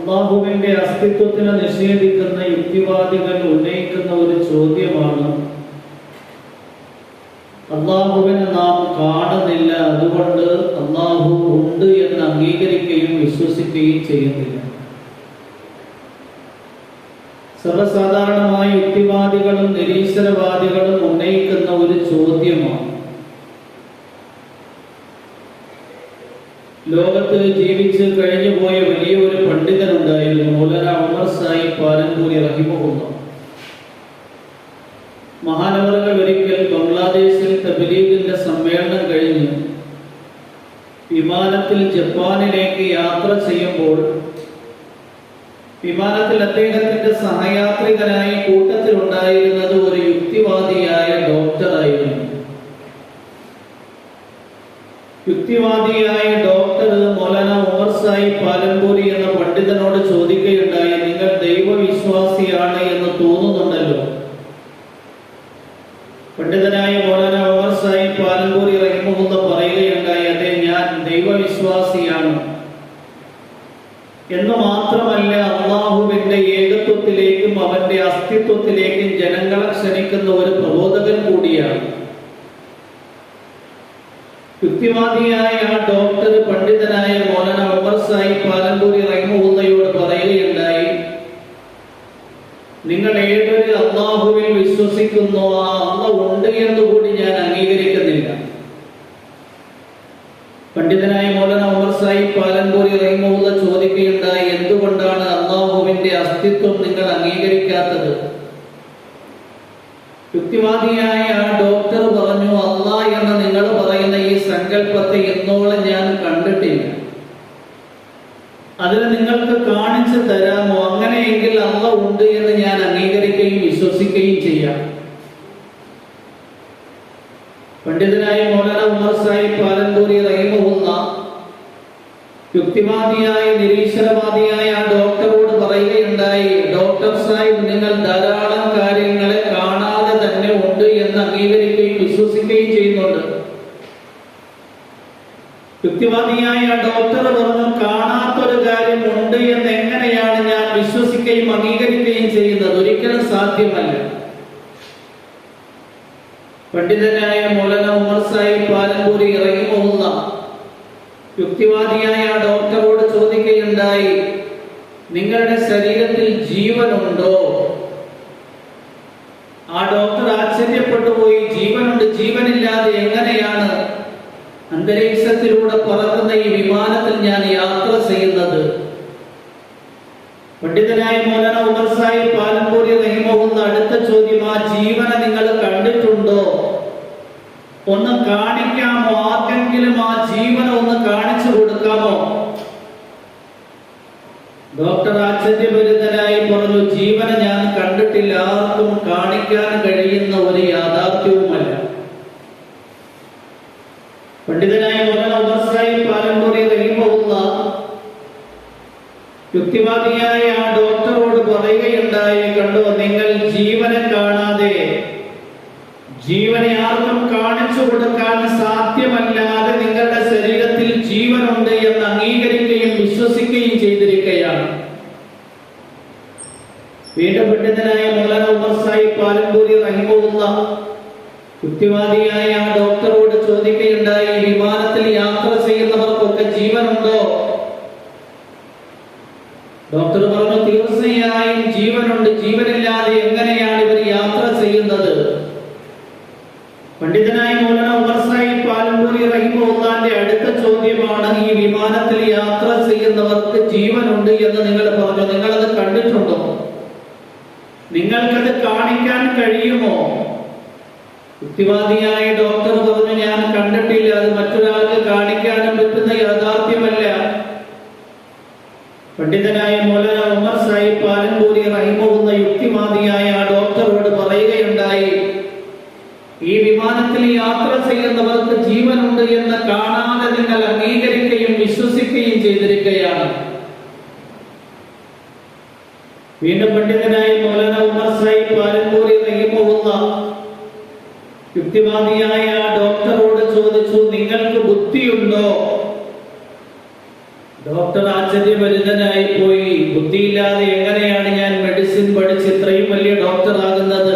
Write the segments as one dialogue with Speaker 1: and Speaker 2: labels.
Speaker 1: അള്ളാഹുവിന്റെ അസ്തിത്വത്തിനെ നിഷേധിക്കുന്ന യുക്തിവാദികൾ ഉന്നയിക്കുന്ന ഒരു ചോദ്യമാണ്, അള്ളാഹുവിനെ നാം കാണുന്നില്ല, അതുകൊണ്ട് അള്ളാഹു ഉണ്ട് എന്ന് അംഗീകരിക്കുകയും വിശ്വസിക്കുകയും ചെയ്യുന്നില്ല. സർവസാധാരണമായ യുക്തിവാദികളും നിരീശ്വരവാദികളും ഉന്നയിക്കുന്ന ഒരു ചോദ്യമാണ്. ലോകത്ത് ജീവിച്ച് കഴിഞ്ഞുപോയ വലിയൊരു പണ്ഡിതനുണ്ടായിരുന്നു, മൗലാന ഉമർ സാഹിബ് പാലൻപൂരി റഹിമഹുല്ലാഹ്. മഹാനവറുകൾ ഒരിക്കൽ ബംഗ്ലാദേശിൽ തബ്ലീഗിന്റെ സമ്മേളനം കഴിഞ്ഞ് വിമാനത്തിൽ ജപ്പാനിലേക്ക് യാത്ര ചെയ്യുമ്പോൾ വിമാനത്തിൽ അദ്ദേഹത്തിന്റെ സഹയാത്രികനായി കൂട്ടത്തിലുണ്ടായിരുന്നത് ഒരു യുക്തിവാദിയായ ഡോക്ടറായിരുന്നു. യുക്തിവാദിയായ ഡോക്ടർ മൗലാന ഉമർ സാഹിബ് പാലൻപൂരി എന്ന പണ്ഡിതനോട് ചോദിക്കുകയുണ്ടായി, നിങ്ങൾ ദൈവവിശ്വാസിയാണ് എന്ന് തോന്നുന്നുണ്ടല്ലോ. പണ്ഡിതനായ മൗലാന ഉമർ സാഹിബ് പാലൻപൂരി റഹിമഹുല്ലാഹ് പറയുകയുണ്ടായി, അതെ, ഞാൻ ദൈവവിശ്വാസിയാണ് എന്ന് മാത്രമല്ല, അള്ളാഹുവിന്റെ ഏകത്വത്തിലേക്കും അവന്റെ അസ്തിത്വത്തിലേക്കും ജനങ്ങളെ ക്ഷണിക്കുന്ന ഒരു പ്രബോധകൻ കൂടിയാണ്. യുക്തിവാദിയായ ആ ഡോക്ടർ പണ്ഡിതനായ മൗലാന ഉമർ സാഹിബ് പാലൻപൂരി റഹിമഹുല്ലാഹയോട് പറയുകയുണ്ടായി, നിങ്ങൾ ഏതൊരു അള്ളാഹുവിൽ വിശ്വസിക്കുന്നോ ആ അള്ളാഹ് ഉണ്ട് എന്നുകൂടി ഞാൻ അംഗീകരിക്കുന്നില്ല. പണ്ഡിതനായ മൗലാന ഉമർ സാഹിബ് പാലൻപൂരി റഹിമഹുല്ലാഹ് ചോദിക്കുകയുണ്ടായി, എന്തുകൊണ്ടാണ് അള്ളാഹുവിന്റെ അസ്തിത്വം നിങ്ങൾ അംഗീകരിക്കാത്തത്? യുക്തിവാദിയായ ആ ഡോക്ടർ പറഞ്ഞു, അള്ളാഹ് എന്ന് നിങ്ങൾ പറയുന്ന ഈ സങ്കല്പത്തെ ഇന്നോളം ഞാൻ കണ്ടിട്ടില്ല, അതിന് നിങ്ങൾക്ക് കാണിച്ചു തരാമോ? അങ്ങനെയെങ്കിൽ അള്ളാഹ് ഉണ്ട് എന്ന് ഞാൻ അംഗീകരിക്കുകയും വിശ്വസിക്കുകയും ചെയ്യാം. പണ്ഡിതനായ മൗലാന ഉമർ സാഹിബ് പാലൻപൂരി റഹിമഹുല്ലാഹ് യുക്തിവാദിയായ നിരീശ്വരവാദിയായ ആ ഡോക്ടറോട് പറയുകയുണ്ടായി, ഡോക്ടർ സാഹിബ്, നിങ്ങൾ ധാരാളം കാര്യങ്ങളെ കാണാതെ തന്നെ ഉണ്ട് എന്ന് അംഗീകരിക്കുകയും വിശ്വസിക്കുകയും ചെയ്യുന്നുണ്ട്. യുക്തിവാദിയായ ഡോക്ടർ പറഞ്ഞു, കാണാത്തൊരു കാര്യം ഉണ്ട് എന്ന് എങ്ങനെയാണ് ഞാൻ വിശ്വസിക്കുകയും അംഗീകരിക്കുകയും ചെയ്യുന്നത്? ഒരിക്കലും സാധ്യമല്ല. പണ്ഡിതനായ മൗലാന ഉമർ സാഹിബ് പാലൻപൂരി റഹിമഹുല്ലാഹ് യുക്തിവാദിയായ ഡോക്ടറോട് ചോദിക്കുകയുണ്ടായി, നിങ്ങളുടെ ശരീരത്തിൽ ജീവനുണ്ടോ? ആ ഡോക്ടർ ആശ്ചര്യപ്പെട്ടു പോയി, ജീവനുണ്ട്, ജീവനില്ലാതെ എങ്ങനെയാണ് അന്തരീക്ഷത്തിലൂടെ പറക്കുന്ന ഈ വിമാനത്തിൽ ഞാൻ യാത്ര ചെയ്യുന്നത്? പണ്ഡിതനായ മൗലാന ഉമർ സാഹിബ് പാലൻപൂരി റഹിമഹുല്ലാഹ് അടുത്ത ചോദ്യം, ആ ജീവനെ നിങ്ങൾ കണ്ടിട്ടുണ്ടോ? ഒന്ന് കാണിക്കാമോ? ആർക്കെങ്കിലും ആ ജീവനെ ഒന്ന് കാണിച്ചു കൊടുക്കാമോ? ഡോക്ടർ ആശ്ചര്യഭരിതനായി പറഞ്ഞു, ജീവനെ ഞാൻ കണ്ടിട്ടില്ല, ആർക്കും കാണിക്കാൻ കഴിയുന്ന ഒരു യാഥാർത്ഥ്യവുമല്ല. പണ്ഡിതനായ മൗലാന ഉമർ സാഹിബ് പാലൻപൂരി റഹിമഹുല്ലാഹ് യുക്തിവാദിയായ ആ ഡോക്ടറോട് പറയുകയുണ്ടായി, കണ്ടോ, നിങ്ങൾ ജീവനെ കാണാതെ, ജീവനെ ആർക്കും കാണിച്ചു കൊടുക്കാൻ സാധ്യമല്ലാതെ നിങ്ങളുടെ ശരീരത്തിൽ ജീവനുണ്ട് എന്ന് അംഗീകരിക്കുകയും വിശ്വസിക്കുകയും ചെയ്തിരിക്കുകയാണ്. വീണ്ടും പണ്ഡിതനായ മൗലാന ഉമർ സാഹിബ് പാലൻപൂരി റഹിമഹുല്ലാഹ് യുക്തിവാദിയായ ആ ഡോക്ടറോട് ചോദിക്കുകയുണ്ടായി, വിമാനത്തിൽ യാത്ര ചെയ്യുന്നവർക്കൊക്കെ ജീവനുണ്ടോ? ഡോക്ടർ പറഞ്ഞു, തീർച്ചയായും ജീവനുണ്ട്, ജീവനില്ലാതെ എങ്ങനെയാണ് ഇവർ യാത്ര ചെയ്യുന്നത്? പണ്ഡിതനായ മൗലാന ഉമർ സാഹിബ് പാലൻപൂരി റഹിമഹുല്ലാഹിന്റെ അടുത്ത ചോദ്യമാണ്, ഈ വിമാനത്തിൽ യാത്ര ചെയ്യുന്നവർക്ക് ജീവനുണ്ട് എന്ന് നിങ്ങൾ പറഞ്ഞു, നിങ്ങളത് കണ്ടിട്ടുണ്ടോ? നിങ്ങൾക്കത് കാണിക്കാൻ കഴിയുമോ? യുക്തിവാദിയായ ഡോക്ടർ പറഞ്ഞു, ഞാൻ കണ്ടിട്ടില്ല, അത് മറ്റൊരാൾക്ക് കാണിക്കാനും പറ്റുന്ന യാഥാർത്ഥ്യമല്ല. പണ്ഡിതനായ മൗലാന ഉമർ സാഹിബ് പാലൻപൂരി റഹിമഹുല്ലാഹ് യുക്തിവാദിയായ ആ ഡോക്ടറോട് പറയുകയുണ്ടായി, ഈ വിമാനത്തിൽ യാത്ര ചെയ്യുന്നവർക്ക് ജീവനുണ്ട് എന്ന് കാണാതെ നിങ്ങൾ അംഗീകരിക്കുകയും വിശ്വസിക്കുകയും ചെയ്തിരിക്കുകയാണ്. വീണ്ടും പണ്ഡിതനായ മൗലാന ഉമർ സാഹിബ് പാലൻപൂരി റഹിമഹുല്ലാഹ് യുക്തിവാദിയായ ആ ഡോക്ടറോട് ചോദിച്ചു, നിങ്ങൾക്ക് ബുദ്ധിയുണ്ടോ? ഡോക്ടർ ആശ്ചര്യഭരിതനായി പോയി, ബുദ്ധിയില്ലാതെ എങ്ങനെയാണ് ഞാൻ മെഡിസിൻ പഠിച്ച് ഇത്രയും വലിയ ഡോക്ടർ ആകുന്നത്?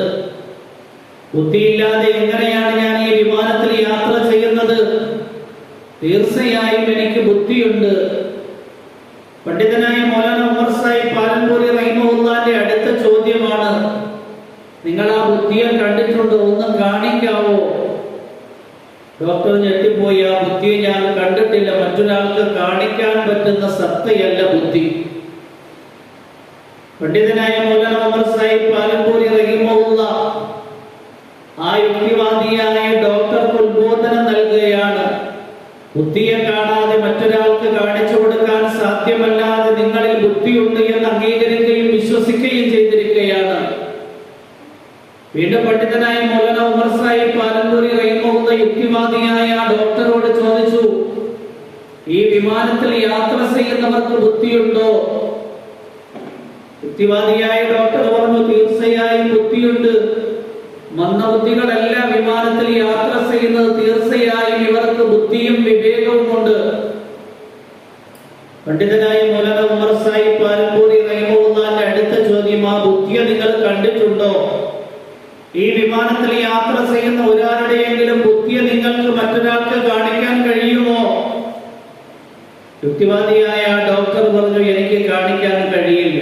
Speaker 1: ബുദ്ധിയില്ലാതെ എങ്ങനെയാണ് ഞാൻ ഈ വിമാനത്തിൽ യാത്ര ചെയ്യുന്നത്? തീർച്ചയായും എനിക്ക് ബുദ്ധിയുണ്ട്. പണ്ഡിതനായ മൗലാന ഉമർ സാഹിബ് പാലൻപൂരി റഹിമഹുല്ലാന്റെ അടുത്ത ചോദ്യമാണ്, നിങ്ങൾ ആ ബുദ്ധിയെ കണ്ടിട്ടുണ്ടോ? ഒന്ന് കാണിക്കാവോ? ഡോക്ടർ ഞെട്ടിപ്പോയി. ആ ബുദ്ധിയെ ഞാൻ കണ്ടിട്ടില്ല. മറ്റൊരാൾക്ക് കാണിക്കാൻ പറ്റുന്ന സത്തയല്ല ബുദ്ധി. പണ്ഡിതനായ മൗലാന ഉമർ സാഹിബ് പാലൻപൂരി റഹിമഹുല്ല ആ യുക്തിവാദിയായ ഡോക്ടർക്ക് ഉത്ബോധനം നൽകുകയാണ്. ബുദ്ധിയെ കാണാതെ മറ്റൊരാൾക്ക് കാണിച്ചു കൊടുക്കാൻ സാധ്യമല്ലാതെ നിങ്ങളിൽ ബുദ്ധിയുണ്ട് എന്ന് അംഗീകരിക്കുകയും വിശ്വസിക്കുകയും ചെയ്തിരിക്കുകയാണ്. വീണ്ടും പണ്ഡിതനായ മൗലാന ഉമർ സാഹിബ് പാലൻപൂരി റഹിമഹുല്ല യുക്തിവാദിയായ ആ ഡോക്ടറോട് ചോദിച്ചു, ഈ വിമാനത്തിൽ യാത്ര ചെയ്യുന്നവർക്ക് ബുദ്ധിയുണ്ടോ? യുക്തിവാദിയായ ഡോക്ടർ പറഞ്ഞു, തീർച്ചയായും ബുദ്ധിയുണ്ട്. മന്ദബുദ്ധികളല്ല വിമാനത്തിൽ യാത്ര ചെയ്യുന്നത്. തീർച്ചയായും ഇവർക്ക് ബുദ്ധിയും വിവേകവും ഉണ്ട്. പണ്ഡിതനായ മൗലാന ഉമർ സാഹിബ് പാലൻപൂരി റഹിമഹുല്ലാന്റെ അടുത്ത ചോദ്യം, ആ ബുദ്ധിയെ നിങ്ങൾ കണ്ടിട്ടുണ്ടോ? ഈ വിമാനത്തിൽ യാത്ര ചെയ്യുന്ന ഒരാളുടെയെങ്കിലും ബുദ്ധിയെ നിങ്ങൾക്ക് മറ്റൊരാൾക്ക് കാണിക്കാൻ കഴിയുമോ? യുക്തിവാദിയായ ഡോക്ടർ പറഞ്ഞു, എനിക്ക് കാണിക്കാൻ കഴിയില്ല.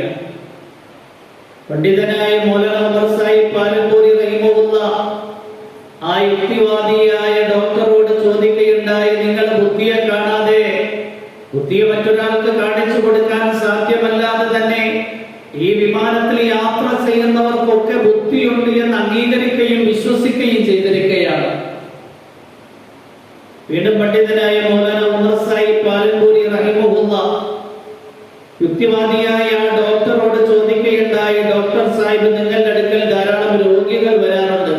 Speaker 1: പണ്ഡിതനായ മൗലാന ഉമർ സാഹിബ് പാലൻപൂരി റഹിമഹുല്ല ആ യുക്തിവാദിയായ ഡോക്ടറോട് ചോദിക്കുകയുണ്ടായി, നിങ്ങൾ ബുദ്ധിയെ കാണാതെ, ബുദ്ധിയെ മറ്റൊരാൾക്ക് കാണിച്ചു കൊടുക്കാൻ സാധ്യമല്ലാതെ തന്നെ ഈ വിമാനത്തിൽ യാത്ര ചെയ്യുന്നവർക്കൊക്കെ ബുദ്ധിയുണ്ട് എന്ന് അംഗീകരിക്കുകയും വിശ്വസിക്കുകയും ചെയ്തിരിക്കുകയാണ്. വീണ്ടും പണ്ഡിതനായ മൗലാന ഉമർ സാഹിബ് പാലൻപൂരി റഹിമഹുല്ല യുക്തിവാദിയായ ഡോക്ടറോട് ചോദിക്കുകയുണ്ടായി, ഡോക്ടർ സാഹിബ്, നിങ്ങളുടെ അടുക്കൽ ധാരാളം രോഗികൾ വരാറുണ്ട്.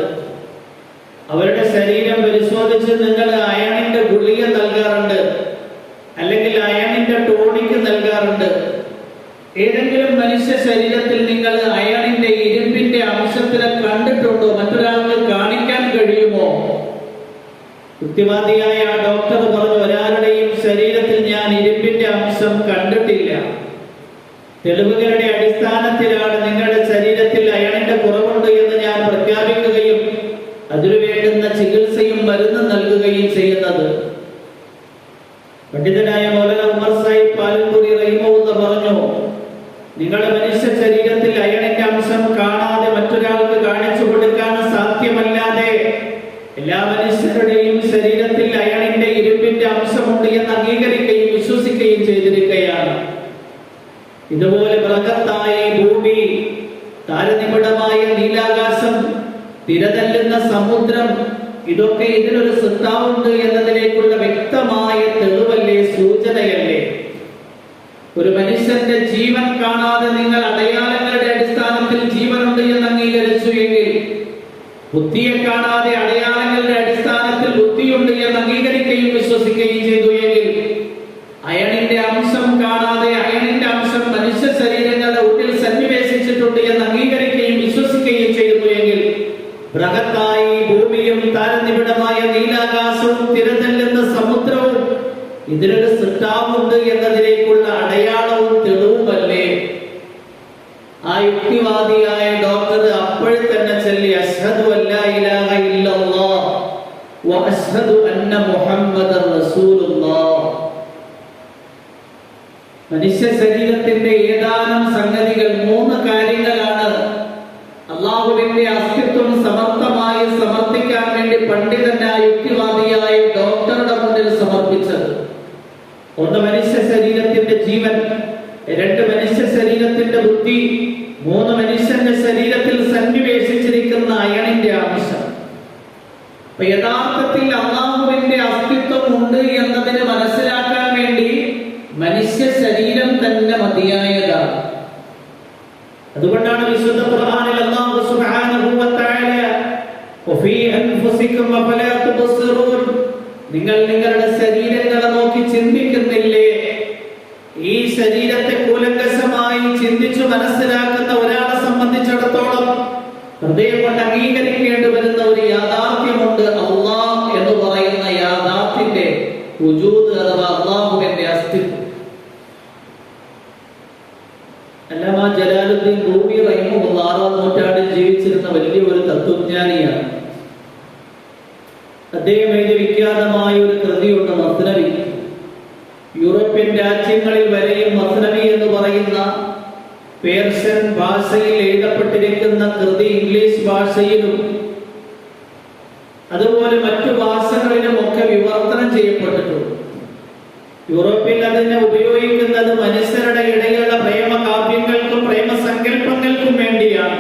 Speaker 1: അവരുടെ ശരീരം പരിശോധിച്ച് നിങ്ങൾ അയണിന്റെ ഗുളിക നൽകാറുണ്ട്, അല്ലെങ്കിൽ അയണിന്റെ ടോണിക് നൽകാറുണ്ട്. ഏതെങ്കിലും മനുഷ്യ ശരീരത്തിൽ നിങ്ങൾ അയണിന്റെ, ഇരുമ്പിന്റെ അംശത്തിനെ കണ്ടിട്ടുണ്ടോ? മറ്റൊരാൾക്ക് കാണിക്കാൻ കഴിയുമോ? യുക്തിവാദിയായ ആ ഡോക്ടർ പറഞ്ഞു, ഒരാളുടെയും ശരീരത്തിൽ ഞാൻ ഇരുമ്പിന്റെ അംശം കണ്ടിട്ടില്ല. തെളിവുകളുടെ അടിസ്ഥാനത്തിലാണ് നിങ്ങളുടെ ശരീരത്തിൽ അയണിന്റെ കുറവുണ്ട് എന്ന് ഞാൻ പ്രഖ്യാപിക്കുകയും അതിനു വേണ്ടുന്ന ചികിത്സയും മരുന്നും നൽകുകയും ചെയ്യുന്നത്. പണ്ഡിതനായ മൗലാന ഉമർ സാഹിബ് പാലൻപൂരി റഹിമഹുല്ല പറഞ്ഞു, നിങ്ങളുടെ മനുഷ്യ ശരീരത്തിൽ അയണിന്റെ അംശം കാണാതെ മറ്റൊരാൾക്ക് കാണിച്ചു കൊടുക്കാൻ സാധ്യമല്ലാതെ എല്ലാ മനുഷ്യരുടെയും ശരീരത്തിൽ അയണിന്റെ, ഇരുമ്പിന്റെ അംശമുണ്ട് എന്ന് അംഗീകരിക്കുകയും വിശ്വസിക്കുകയും ചെയ്തിരിക്കുകയാണ്. ഇതുപോലെ ബൃഹത്തായ ഭൂമി, താരനിബിഡമായ നീലാകാശം, തിരതല്ലുന്ന സമുദ്രം, ഇതൊക്കെ ഇതിനൊരു സൃഷ്ടാവുണ്ട് എന്നതിലേക്കുള്ള വ്യക്തമായ തെളിവല്ലേ, സൂചനയല്ലേ? ഒരു മനുഷ്യന്റെ ജീവൻ കാണാതെ നിങ്ങൾ അടയാളങ്ങളുടെ അടിസ്ഥാനത്തിൽ ജീവനുണ്ട് എന്ന് അംഗീകരിച്ചു എങ്കിൽ, ബുദ്ധിയെ കാണാതെ അടയാളങ്ങളുടെ അടിസ്ഥാനത്തിൽ ബുദ്ധിയുണ്ട് എന്ന് അംഗീകരിക്കുകയും വിശ്വസിക്കുകയും ചെയ്തു എങ്കിൽ, അയണിന്റെ അംശം കാണാതെ അയണിന്റെ അംശം മനുഷ്യ ശരീരങ്ങളുടെ ഉള്ളിൽ സന്നിവേശിച്ചിട്ടുണ്ട് എന്ന് അംഗീകരിക്കുകയും വിശ്വസിക്കുകയും ചെയ്യുന്നു എങ്കിൽ, ബൃഹത്തായി ഭൂമിയും താരനിബിഡമായ നീലാകാശവും തിരതല്ലുന്ന സമുദ്രവും ഇതിനൊരു സൃഷ്ടാവുണ്ട് എന്നതിലേക്കുള്ള അടയാളവും തെളിവുമല്ലേ? ആ യുക്തിവാദിയായ ഡോക്ടർ അപ്പോൾ തന്നെ ചൊല്ലി, അശ്ഹദു അല്ലാ ഇലാഹ ഇല്ലല്ലാഹ് വ അശ്ഹദു അന്ന മുഹമ്മദർ റസൂലുള്ളാഹ്. മനുഷ്യ ശരീരത്തിന്റെ ഏതാനും സംഗതികൾ, 3 കാര്യങ്ങളാണ് അള്ളാഹുവിന്റെ അസ്തിത്വം സമർത്ഥമായി സമർത്ഥിക്കാൻ വേണ്ടി പണ്ഡിതനായ യുക്തിവാദിയായ ഡോക്ടറുടെ മുന്നിൽ സമർപ്പിച്ചത്. 1 മനുഷ്യ ശരീരത്തിന്റെ ജീവൻ, 2 മനുഷ്യ ശരീരത്തിന്റെ ബുദ്ധി, 3 മനുഷ്യന്റെ ശരീരത്തിൽ സന്നിവേശിച്ചിരിക്കുന്ന അയണിന്റെ അംശം. അപ്പൊ യഥാർത്ഥത്തിൽ അള്ളാഹുവിന്റെ അസ്തിത്വം ഉണ്ട് എന്നതിന് മനസ്സിലാക്കാൻ വേണ്ടി മനുഷ്യ ശരീരം തന്നെ മതിയായതാണ്. അതുകൊണ്ടാണ് വിശുദ്ധ ഖുർആനിൽ അല്ലാഹു സുബ്ഹാനഹു വ തആല വഫീ അൻഫുസികും അഫലാ തുബ്സിറൂൻ, നിങ്ങൾ നിങ്ങളുടെ ശരീരങ്ങളെ നോക്കി ചിന്തിക്കുന്നില്ലേ? ഈ ശരീരത്തെ കൂലങ്കഷമായി ചിന്തിച്ചു മനസ്സിലാക്കുന്ന ഒരാളെ സംബന്ധിച്ചിടത്തോളം ഹൃദയം കൊണ്ട് അംഗീകരിക്കേണ്ടി വരുന്ന ഒരു യാഥാർത്ഥ്യമുണ്ട്. അല്ലാഹ് എന്ന് പറയുന്ന യാഥാർത്ഥ്യത്തിന്റെ വുജൂദ് അഥവാ അല്ലാഹുവിന്റെ അസ്തിത്വം. അല്ലാമ ജലാലുദ്ദീൻ റൂമി റഹിമഹുല്ലാഹ് 6-ാം നൂറ്റാണ്ടിൽ ജീവിച്ചിരുന്ന വലിയ ഒരു തത്വജ്ഞാനിയാണ്. അദ്ദേഹം എഴുതിയ വിഖ്യാതമായ ഒരു കൃതിയുണ്ട് മസ്നവി. യൂറോപ്യൻ രാജ്യങ്ങളിൽ വരെയും മസ്നവി എന്ന് പറയുന്ന പേർഷ്യൻ ഭാഷയിൽ എഴുതപ്പെട്ടിരിക്കുന്ന കൃതി ഇംഗ്ലീഷ് ഭാഷയിലും അതുപോലെ മറ്റു ഭാഷകളിലും ഒക്കെ വിവർത്തനം ചെയ്യപ്പെട്ടിട്ടുണ്ട്. യൂറോപ്പിൽ അതിനെ ഉപയോഗിക്കുന്നത് മനുഷ്യരുടെ ഇടയിലുള്ള പ്രേമകാവ്യങ്ങൾക്കും പ്രേമസങ്കല്പങ്ങൾക്കും വേണ്ടിയാണ്.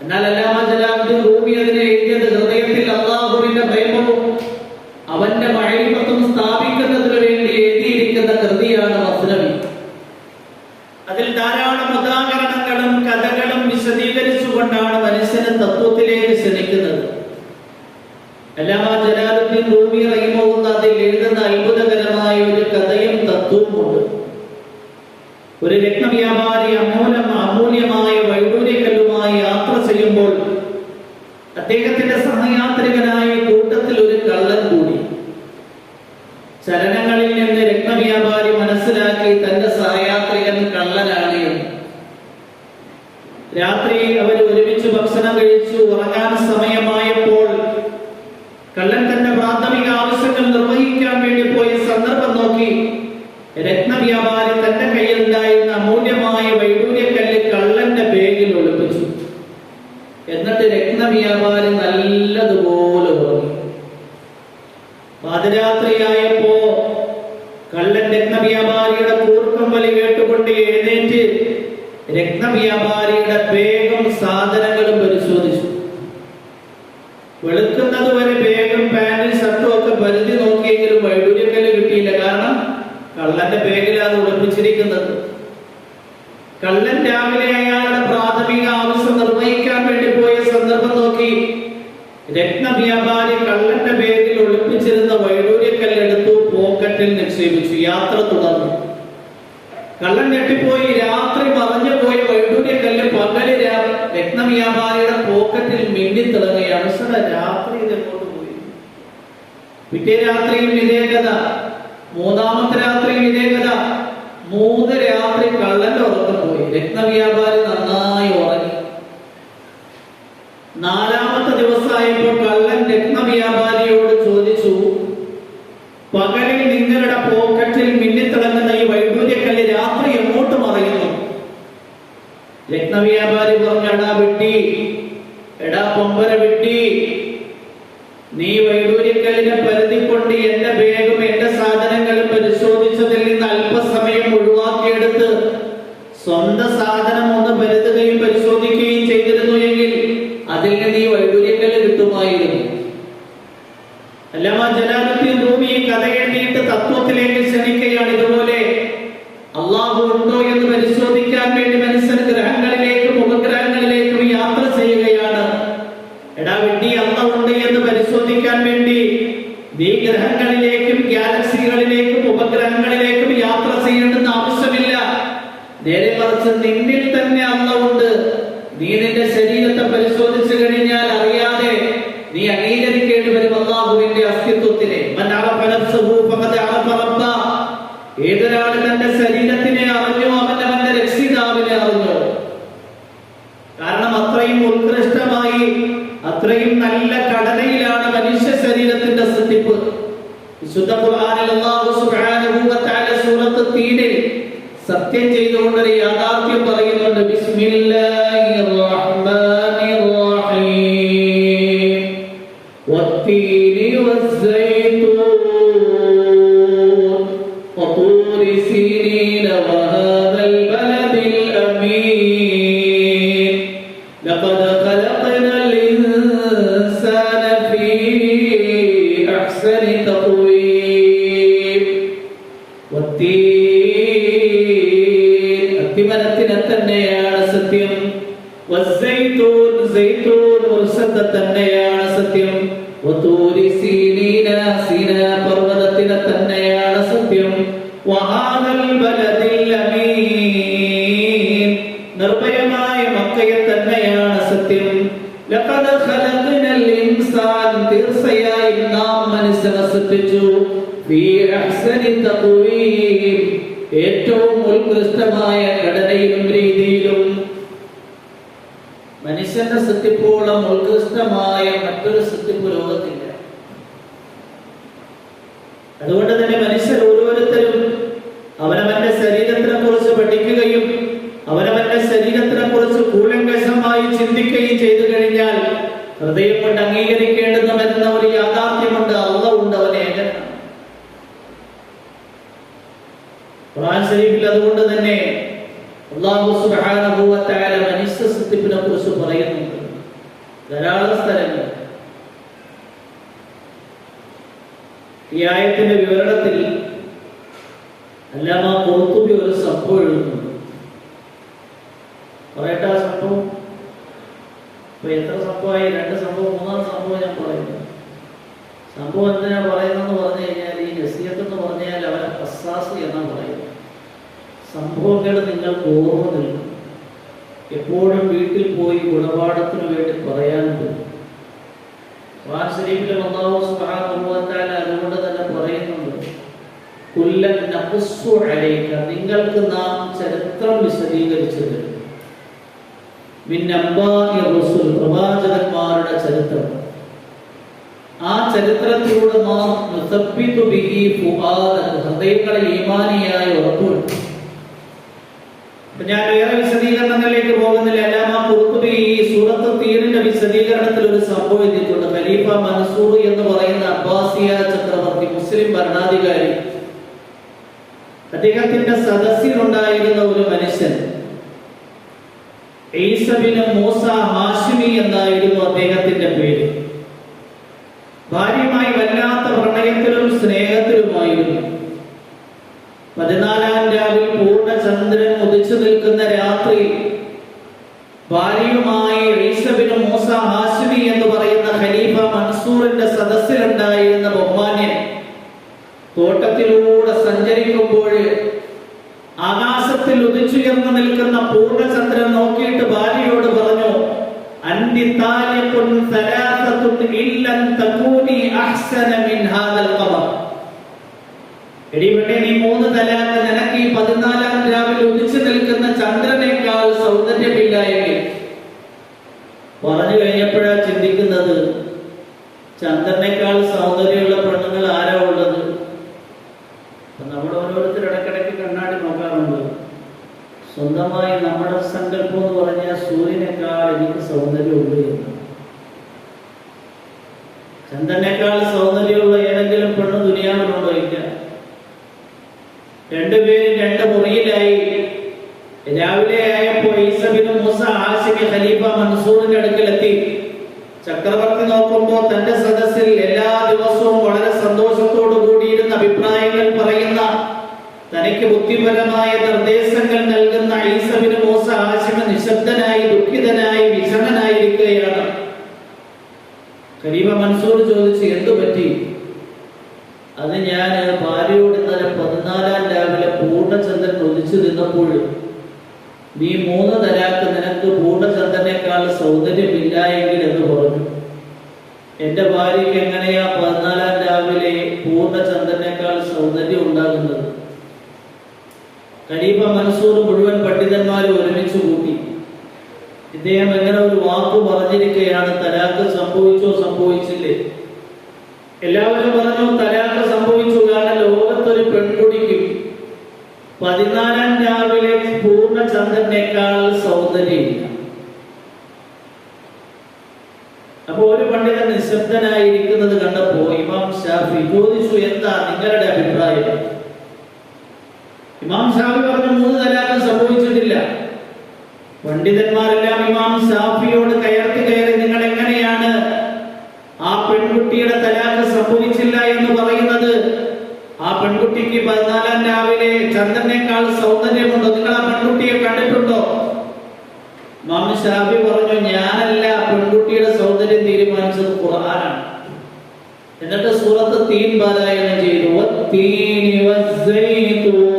Speaker 1: എന്നാൽ അല്ലാമ ജലാലുദ്ദീൻ റൂമി അതിനെ എഴുതിയത് ഹൃദയത്തിൽ അല്ലാഹുവിന്റെ പ്രേമവും അവന്റെ മഅരിഫത്തും സ്ഥാപിക്കുന്നതിന് വേണ്ടി എഴുതിയിരിക്കുന്ന കൃതിയാണ് മസ്നവി. അതിൽ ധാരാളം ഉദാഹരണങ്ങളും കഥകളും വിശദീകരിച്ചുകൊണ്ടാണ് മനുഷ്യനെ തത്വത്തിലേക്ക് ക്ഷണിക്കുന്നത്. അല്ലാമ ജലാലുദ്ദീൻ റൂമി റഹിമഹുല്ലാഹ് അതിൽ എഴുതുന്ന അത്ഭുതകരമായ ഒരു കഥയും തത്വവുമുണ്ട്. ഒരു രത്നവ്യാപാരി അമൂല്യമായ വൈഡൂര്യക്കല്ലുമായി യാത്ര ചെയ്യുമ്പോൾ അദ്ദേഹത്തിന്റെ സഹയാത്രികനായ കൂട്ടത്തിൽ ഒരു കള്ളൻ കൂടി. ചലനങ്ങളിൽ നിന്ന് രത്നവ്യാപാരി മനസ്സിലാക്കി തന്റെ സഹയാത്രികൻ കള്ളനാണ് എന്ന്. രാത്രി അവർ ഒരുമിച്ച് ഭക്ഷണം കഴിച്ചു. ഉറങ്ങാൻ സമയമായപ്പോൾ കള്ളൻ തന്റെ പ്രാഥമിക ആവശ്യങ്ങൾ നിർവഹിക്കാൻ വേണ്ടി പോയ സന്ദർഭം നോക്കി രത്നവ്യാപാരി തന്റെ കയ്യിൽ ഉണ്ടായിരുന്ന അമൂല്യമായ വൈഡൂര്യക്കല്ല് കള്ളന്റെ ബാഗിൽ ഒളിപ്പിച്ചു. എന്നിട്ട് രത്നവ്യാപാരി നല്ലതുപോലെ ഉറങ്ങി. പാതിരാത്രിയായപ്പോ കള്ളൻ രത്നവ്യാപാരിയുടെ കൂർക്കം വലി കേട്ടുകൊണ്ട് എഴുന്നേറ്റ് രത്നവ്യാപാരിയുടെ ബാഗും സാധനങ്ങളും പരിശോധിച്ചു. വെളുക്കുന്നത് വരെ ബാഗും പാന്റും ഷർട്ടും ഒക്കെ പരിധി നോക്കിയെങ്കിലും വൈഡൂര്യക്കല്ല് കിട്ടിയില്ല. കാരണം കള്ളന്റെ ബാഗിലാണ് ഒളിപ്പിച്ചിരിക്കുന്നത്. കള്ളൻ രാവിലെ അയാളുടെ പ്രാഥമിക ആവശ്യം നിർവഹിക്കാൻ വേണ്ടി പോയ സന്ദർഭം നോക്കി രത്നവ്യാപാരി കള്ളന്റെ ബാഗിൽ ഒളിപ്പിച്ചിരുന്ന വൈഡൂര്യക്കല്ല് എടുത്തു പോക്കറ്റിൽ നിക്ഷേപിച്ചു. യാത്ര തുടർന്നു. കള്ളൻ ഞെട്ടിപ്പോയി. രാത്രി മറഞ്ഞുപോയ വൈഡൂര്യക്കല്ല് പകല് രത്നവ്യാപാരിയുടെ പോക്കറ്റിൽ മിന്നിത്തിളങ്ങുകയാണ്. രാത്രി ഇതെങ്ങോട്ട് പോയി? പിറ്റേ രാത്രിയും ഇതേ കഥ. മൂന്നാമത്തെ രാത്രിയും ഇതേ കഥ. 3 രാത്രി കള്ളന്റെ ഉറക്കം പോയി. രത്നവ്യാപാരി നന്നായി ഉറങ്ങി. 4ാമത്തെ ദിവസമായപ്പോൾ കള്ളൻ രത്നവ്യാപാരിയോട് ചോദിച്ചു, പകലിൽ നിങ്ങളുടെ പോക്കറ്റിൽ മിന്നിത്തിളങ്ങുന്ന ഈ വൈഡൂര്യക്കല്ല് രാത്രി എങ്ങോട്ട് മറയുന്നു? രത്നവ്യാപാരി പറഞ്ഞു, എടാ വിട്ടി, എടാ പൊമ്പര വിട്ടി, നീ വൈഡൂര്യക്കല്ലിനെ പരുതിക്കൊണ്ട് എന്റെ ബാഗും എന്റെ സാധനങ്ങളും പരിശോധിച്ചതിൽ നിന്ന് അല്പസമയം ഒഴിവാക്കിയെടുത്ത് സ്വന്തം സാധനം ഒന്ന് പരുതുകയും പരിശോധിക്കുകയും ചെയ്തിരുന്നു എങ്കിൽ അതിൽ നിന്ന് ഈ വൈഡൂര്യക്കല്ല് കിട്ടുമായിരുന്നു. അല്ലാമ ജലാലുദ്ദീൻ റൂമി ഈ കഥ എഴുതിയിട്ട് തത്വത്തിലേക്ക് ക്ഷണിക്കുകയാണ്. ഇതുപോലെ അള്ളാഹു ഉണ്ടോ എന്ന് പരിശോധിക്കാൻ വേണ്ടി മനുഷ്യൻ ഗ്രഹങ്ങളിലേക്കും ഉപഗ്രഹങ്ങളിലേക്കും യാത്ര ചെയ്യുകയാണ്. എടാ വിഡ്ഢി, അള്ളാഹു ഉണ്ട് എന്ന് പരിശോധിക്കാൻ വേണ്ടി നീ ഗ്രഹങ്ങളിലേക്കും ഗാലക്സികളിലേക്കും ഉപഗ്രഹങ്ങളിലേക്കും യാത്ര ചെയ്യേണ്ടെന്ന് ആവശ്യമില്ല. നേരെ മറിച്ച് നിന്നിൽ തന്നെ അള്ളാഹു ഉണ്ട്. നീ നിന്റെ ശരീരത്തെ പരിശോധിച്ചു കഴിഞ്ഞാൽ അറിയാതെ നീ അംഗീകരിക്കേണ്ടി വരും അല്ലാഹുവിന്റെ അസ്തിത്വത്തിനെ. ഏതൊരാൾ തന്റെ ശരീരത്തിനെ അറിഞ്ഞോ അവൻ അവന്റെ രക്ഷിതാവിനെ അറിഞ്ഞോ. കാരണം അത്രയും ഉത്കൃഷ്ടമായി അത്രയും നല്ല ഘടനയിലാണ് മനുഷ്യ ശരീരത്തിന്റെ സൃഷ്ടിപ്പ്. വിശുദ്ധ ഖുർആനിൽ അല്ലാഹു സുബ്ഹാനഹു വ തആല സൂറത്ത് തീനിൽ സത്യം ചെയ്തുകൊണ്ടൊരു യാഥാർത്ഥ്യം പറയുന്നുണ്ട്. ബിസ്മില്ലാഹിർ റഹ്മാനിർ റഹീം വത്തീനി വസ്സൈതൂൻ വതൂരി സീനീന വഹാദൽ ബലദിൽ അമീൻ ലഖദ് ഖലഖനൽ ഇൻസാന ഫീ അഹ്സനി തഖ്വീം അത്തിമരത്തിനെ തന്നെയാണ് സത്യം. വസ്സൈതൂൻ സൈതൂൻ വൃക്ഷത്തെ തന്നെയാണ് സത്യം. വതൂരി സീനീന സീനാ പർവതത്തിനെ തന്നെയാണ് സത്യം. വഹാദൽ ബലദിൽ അമീൻ നിർഭയമായ മക്കയെ തന്നെയാണ് സത്യം. ലഖദ് ഖലഖനൽ ഇൻസാൻ തീർച്ചയായും നാം മനുഷ്യനെ സൃഷ്ടിച്ചു ഫീ അഹ്സനി തഖ്വീം ഏറ്റവും ഉത്കൃഷ്ടമായ ഘടനയിലും രീതിയിലും മനുഷ്യന്റെ സൃഷ്ടിപ്പോളം ഉത്കൃഷ്ടമായ മറ്റൊരു സൃഷ്ടിപ്പ് ലോകത്തില്ല. അതുകൊണ്ട് തന്നെ മനുഷ്യർ ഓരോരുത്തരും അവനവന്റെ ശരീരത്തിനെ കുറിച്ച് പഠിക്കുകയും അവനവന്റെ ശരീരത്തിനെ കുറിച്ച് കൂലങ്കഷമായി ചിന്തിക്കുകയും ചെയ്തു കഴിഞ്ഞാൽ ഹൃദയം കൊണ്ട് അംഗീകരിക്കേണ്ടുന്ന വരുന്ന ഒരു യാഥാർത്ഥ്യമുണ്ട്. അല്ലാഹു ഉണ്ട്, അവൻ ഏകനാണ്. ഖുർആൻ ശരീഫിൽ അതുകൊണ്ട് തന്നെ അല്ലാഹു സുബ്ഹാനഹു വ തആല മനുഷ്യ സൃഷ്ടിപ്പിനെ കുറിച്ച് പറയുന്നുണ്ട് ധാരാളം സ്ഥലങ്ങൾ. ഈ ആയത്തിന്റെ വിവരണത്തിൽ അല്ലാമ ഖുർത്തുബി ഒരു സംഭവം എഴുതുന്നുണ്ട്. പറയട്ടെ ആ സംഭവം. ഇപ്പൊ എത്ര സംഭവമായി? 2 സംഭവം, 3-ാം സംഭവം ഞാൻ പറയുന്നു. സംഭവം എന്തിനാ പറയുന്നതെന്ന് പറഞ്ഞു കഴിഞ്ഞാൽ, ഈ നസീഹത്ത് എന്ന് പറഞ്ഞാൽ അവരെ ഖസ്സാസ് എന്നാ പറയുന്നത്. സംഭവങ്ങൾ നിങ്ങൾക്ക് ഓർമ്മ നിൽക്കും. എപ്പോഴും വീട്ടിൽ പോയി ഗുണപാഠത്തിന് വേണ്ടി പറയാനുണ്ട്. ഖുർആൻ ശരീഫിൽ അല്ലാഹു സുബ്ഹാനഹു വ തആല അതുകൊണ്ട് തന്നെ പറയുന്നുണ്ട്, കുല്ലൻ നഖുസ്സു അലൈക, നിങ്ങൾക്ക് നാം ചരിത്രം വിശദീകരിച്ചു തരും. മിൻ അംബാഇ റസൂൽ, പ്രവാചകന്മാരുടെ ചരിത്രം. ആ ചരിത്രത്തിലൂടെ നാം നുസബ്ബിതു ബിഹി ഫുആദക, ഹൃദയങ്ങളെ ഈമാനിയായി ഉറപ്പുവരുത്തും. ഞാൻ വേറെ വിശദീകരണങ്ങളിലേക്ക് പോകുന്നില്ല. അല്ലാമ ഖുർത്തുബി ഈ സൂറത്ത് തീരിന്റെ വിശദീകരണത്തിൽ ഒരു സംഭവം എഴുതിയിട്ടുണ്ട്. ഖലീഫ മൻസൂർ എന്ന് പറയുന്ന അബ്ബാസിയ ചക്രവർത്തി, മുസ്ലിം ഭരണാധികാരി, അദ്ദേഹത്തിന്റെ സദസ്സിലുണ്ടായിരുന്ന ഒരു മനുഷ്യൻ ഈസ ബിൻ മൂസ ഹാഷിമി എന്നായിരുന്നു അദ്ദേഹത്തിന്റെ പേര്. ഭാര്യയുമായി വല്ലാത്ത പ്രണയത്തിലും സ്നേഹത്തിലുമായിരുന്നു. 14-ാം രാവിൽ പൂർണ്ണചന്ദ്രൻ ഉദിച്ചു നിൽക്കുന്ന രാത്രി ഭാര്യയുമായി ഈസ ബിൻ മൂസ ഹാഷിമി എന്ന് പറയുന്ന ഖലീഫ മൻസൂറിന്റെ സദസ്സിലുണ്ടായിരുന്ന ബഹുമാന്യൻ തോട്ടത്തിലൂടെ സഞ്ചരിക്കുമ്പോൾ ആകാശത്തിൽ ഉദിച്ചുയർന്നു നിൽക്കുന്ന പൂർണ്ണചന്ദ്രൻ നോക്കിയിട്ട് ഭാര്യയോട് പറഞ്ഞു, അൻതി താലിഖുൻ സലാസത്തുൻ ഇല്ലൻ തകൂനി അഹ്സന മിൻ ഹാദൽ ഖമർ. എടി പെണ്ണേ, നീ 3 തലാഖ്, നിനക്ക് ഈ 14-ാം രാവിൽ ഉദിച്ചു നിൽക്കുന്ന ചന്ദ്രനേക്കാൾ സൗന്ദര്യമില്ല എങ്കിൽ. പറഞ്ഞു കഴിഞ്ഞപ്പോഴാ ചിന്തിക്കുന്നത്, ചന്ദ്രനേക്കാൾ സൗന്ദര്യമുള്ള പെണ്ണുങ്ങൾ ആരാ ഉള്ളത്? നമ്മൾ ഓരോരുത്തർ ഇടയ്ക്കിടയ്ക്ക് കണ്ണാടി നോക്കാറുണ്ട്. സ്വന്തമായി നമ്മുടെ സങ്കല്പം എന്ന് പറഞ്ഞാൽ സൂര്യനേക്കാൾ എനിക്ക് സൗന്ദര്യമുണ്ട് എന്ന്. ചന്ദ്രനേക്കാൾ സൗന്ദര്യമുള്ള ഏതെങ്കിലും പെണ്ണ് ദുനിയാവിലുണ്ടോ? ഇല്ല. 2 പേരും 2 മുറിയിലായി. രാവിലെ ആയപ്പോ ഈസ ബിൻ മൂസ ഹാഷിമി ഖലീഫ മൻസൂറിന്റെ അടുക്കലെത്തി. ചക്രവർത്തി നോക്കുമ്പോ തന്റെ സദസ്സിൽ എല്ലാ ദിവസവും വളരെ സന്തോഷത്തോടു കൂടിയിരുന്ന അഭിപ്രായങ്ങൾ പറയുന്ന, തനിക്ക് ബുദ്ധിപരമായ നിർദ്ദേശങ്ങൾ നൽകുന്ന ഈസ ബിൻ മൂസ ഹാഷിമി നിശബ്ദനായി, ദുഃഖിതനായി, വിഷമനായിരിക്കുകയാണ്. ഖലീഫ മൻസൂർ ചോദിച്ചു, എന്തു പറ്റി? അത് ഞാൻ ഭാര്യയോട് ഇന്നലെ 14-ാം രാവിലെ പൂർണ്ണചന്ദ്രൻ ഉദിച്ചു നിന്നപ്പോൾ നീ 3 തലാഖ്, നിനക്ക് പൂർണ്ണചന്ദ്രനേക്കാൾ സൗന്ദര്യമില്ല എങ്കിൽ എന്ന് പറഞ്ഞു. എന്റെ ഭാര്യയ്ക്ക് എങ്ങനെയാ 14-ാം രാവിലെ പൂർണ്ണചന്ദ്രനേക്കാൾ സൗന്ദര്യം ഉണ്ടാകുന്നത്? ഖലീഫ മൻസൂർ മുഴുവൻ പണ്ഡിതന്മാരും ഒരുമിച്ച് കൂട്ടി. ഇദ്ദേഹം എങ്ങനെ ഒരു വാക്ക് പറഞ്ഞിരിക്കുകയാണ്, തലാഖ് സംഭവിച്ചോ സംഭവിച്ചില്ലേ? എല്ലാവരും പറഞ്ഞു തലാഖ് സംഭവിച്ചു. കാരണം ലോകത്തൊരു പെൺകുടിക്കും 14-ാം രാവിലെ പൂർണ്ണചന്ദ്രനേക്കാൾ സൗന്ദര്യമില്ല. അപ്പൊ ഒരു പണ്ഡിതൻ നിശബ്ദനായിരിക്കുന്നത് കണ്ടപ്പോ ഇമാം ഷാഫി ചോദിച്ചു, എന്താ നിങ്ങളുടെ അഭിപ്രായം? ഇമാം ഷാഫി പറഞ്ഞു, 3 തലാഖ് സംഭവിച്ചിട്ടില്ല. പണ്ഡിതന്മാരെല്ലാം ഇമാം ഷാഫിയോട് കയറി നിങ്ങൾ എങ്ങനെയാണ് ആ പെൺകുട്ടിയുടെ തലാഖ് സംഭവിച്ചില്ല എന്ന് പറയുന്നത്? ആ പെൺകുട്ടിക്ക് 14-ാം രാവിലെ ചന്ദ്രനേക്കാൾ സൗന്ദര്യമുണ്ടോ? നിങ്ങൾ ആ പെൺകുട്ടിയെ കണ്ടിട്ടുണ്ടോ? ഇമാം ഷാഫി പറഞ്ഞു, ഞാനല്ല പെൺകുട്ടിയുടെ സൗന്ദര്യം തീരുമാനിച്ചത്, ഖുർആനാണ്. എന്നിട്ട് സൂറത്ത് തീൻ പാരായണം ചെയ്തു. വത്തീനി വസ്സൈതൂൻ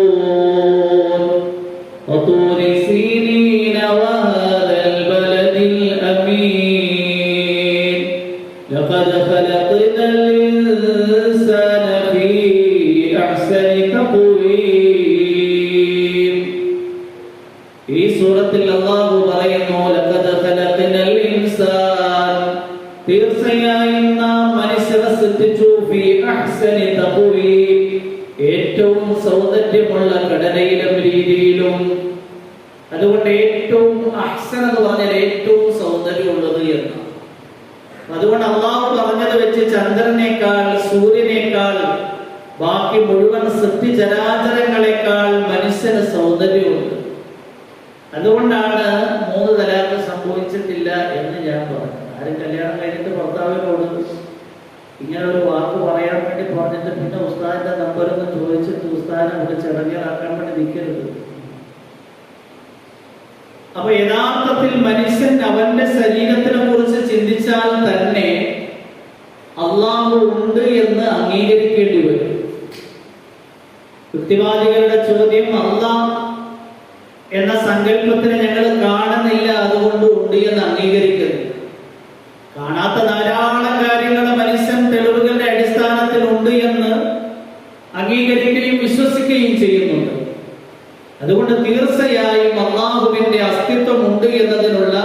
Speaker 1: വതൂരി സീനീന വഹാദൽ ബലദിൽ അമീൻ ലഖദ് ഖലഖ്നൽ ഇൻസാന ഫീ അഹ്സനി തഖ്വീം ഈ സൂറത്തിൽ അല്ലാഹു പറയുന്നു, ലഖദ് ഖലഖനൽ ഇൻസാൻ, തീർച്ചയായും നാം മനുഷ്യനെ സൃഷ്ടിച്ചു, ഫീ അഹ്സനി തഖ്വീം, ഏറ്റവും സൗന്ദര്യമുള്ള ഘടനയിലും രീതിയിലും. അതുകൊണ്ട് ഏറ്റവും അഹ്സൻ എന്ന് പറഞ്ഞാൽ ഏറ്റവും സൗന്ദര്യമുള്ളത് എന്ന്. അതുകൊണ്ട് അള്ളാഹു പറഞ്ഞത് വെച്ച് ചന്ദ്രനേക്കാൾ, സൂര്യനേക്കാൾ, ബാക്കി മുഴുവൻ സൃഷ്ടിചരാചരങ്ങളെക്കാൾ മനുഷ്യന് സൗന്ദര്യമുണ്ട്. അതുകൊണ്ടാണ് 3 തലാഖ് സംഭവിച്ചിട്ടില്ല എന്ന് ഞാൻ പറഞ്ഞു. ആരും കല്യാണം കഴിഞ്ഞിട്ട് ഭർത്താവിനോട് ഇങ്ങനെ ഒരു വാക്ക് പറയാൻ വേണ്ടി പറഞ്ഞിട്ട് പിന്നെ ഉസ്താദിന്റെ നമ്പറൊന്ന് ചോദിച്ചിട്ട് ഉസ്താദിനെ വിളിച്ച് ഇറങ്ങിയാക്കാൻ വേണ്ടി നിൽക്കരുത്. അപ്പൊ യഥാർത്ഥത്തിൽ മനുഷ്യൻ അവന്റെ ശരീരത്തിനെ കുറിച്ച് ചിന്തിച്ചാൽ തന്നെ അള്ളാഹു ഉണ്ട് എന്ന് അംഗീകരിക്കേണ്ടി വരും. യുക്തിവാദികളുടെ ചോദ്യം, അള്ളാഹ് എന്ന സങ്കല്പത്തിനെ ഞങ്ങൾ കാണുന്നില്ല, അതുകൊണ്ട് ഉണ്ട് എന്ന് അംഗീകരിക്കുന്നു. കാണാത്ത ധാരാളം കാര്യങ്ങൾ മനുഷ്യൻ തെളിവുകളുടെ അടിസ്ഥാനത്തിൽ ഉണ്ട് എന്ന് അംഗീകരിക്കുകയും വിശ്വസിക്കുകയും ചെയ്യുന്നുണ്ട്. അതുകൊണ്ട് തീർച്ചയായും അല്ലാഹുവിന്റെ അസ്തിത്വം ഉണ്ട് എന്നതിനുള്ള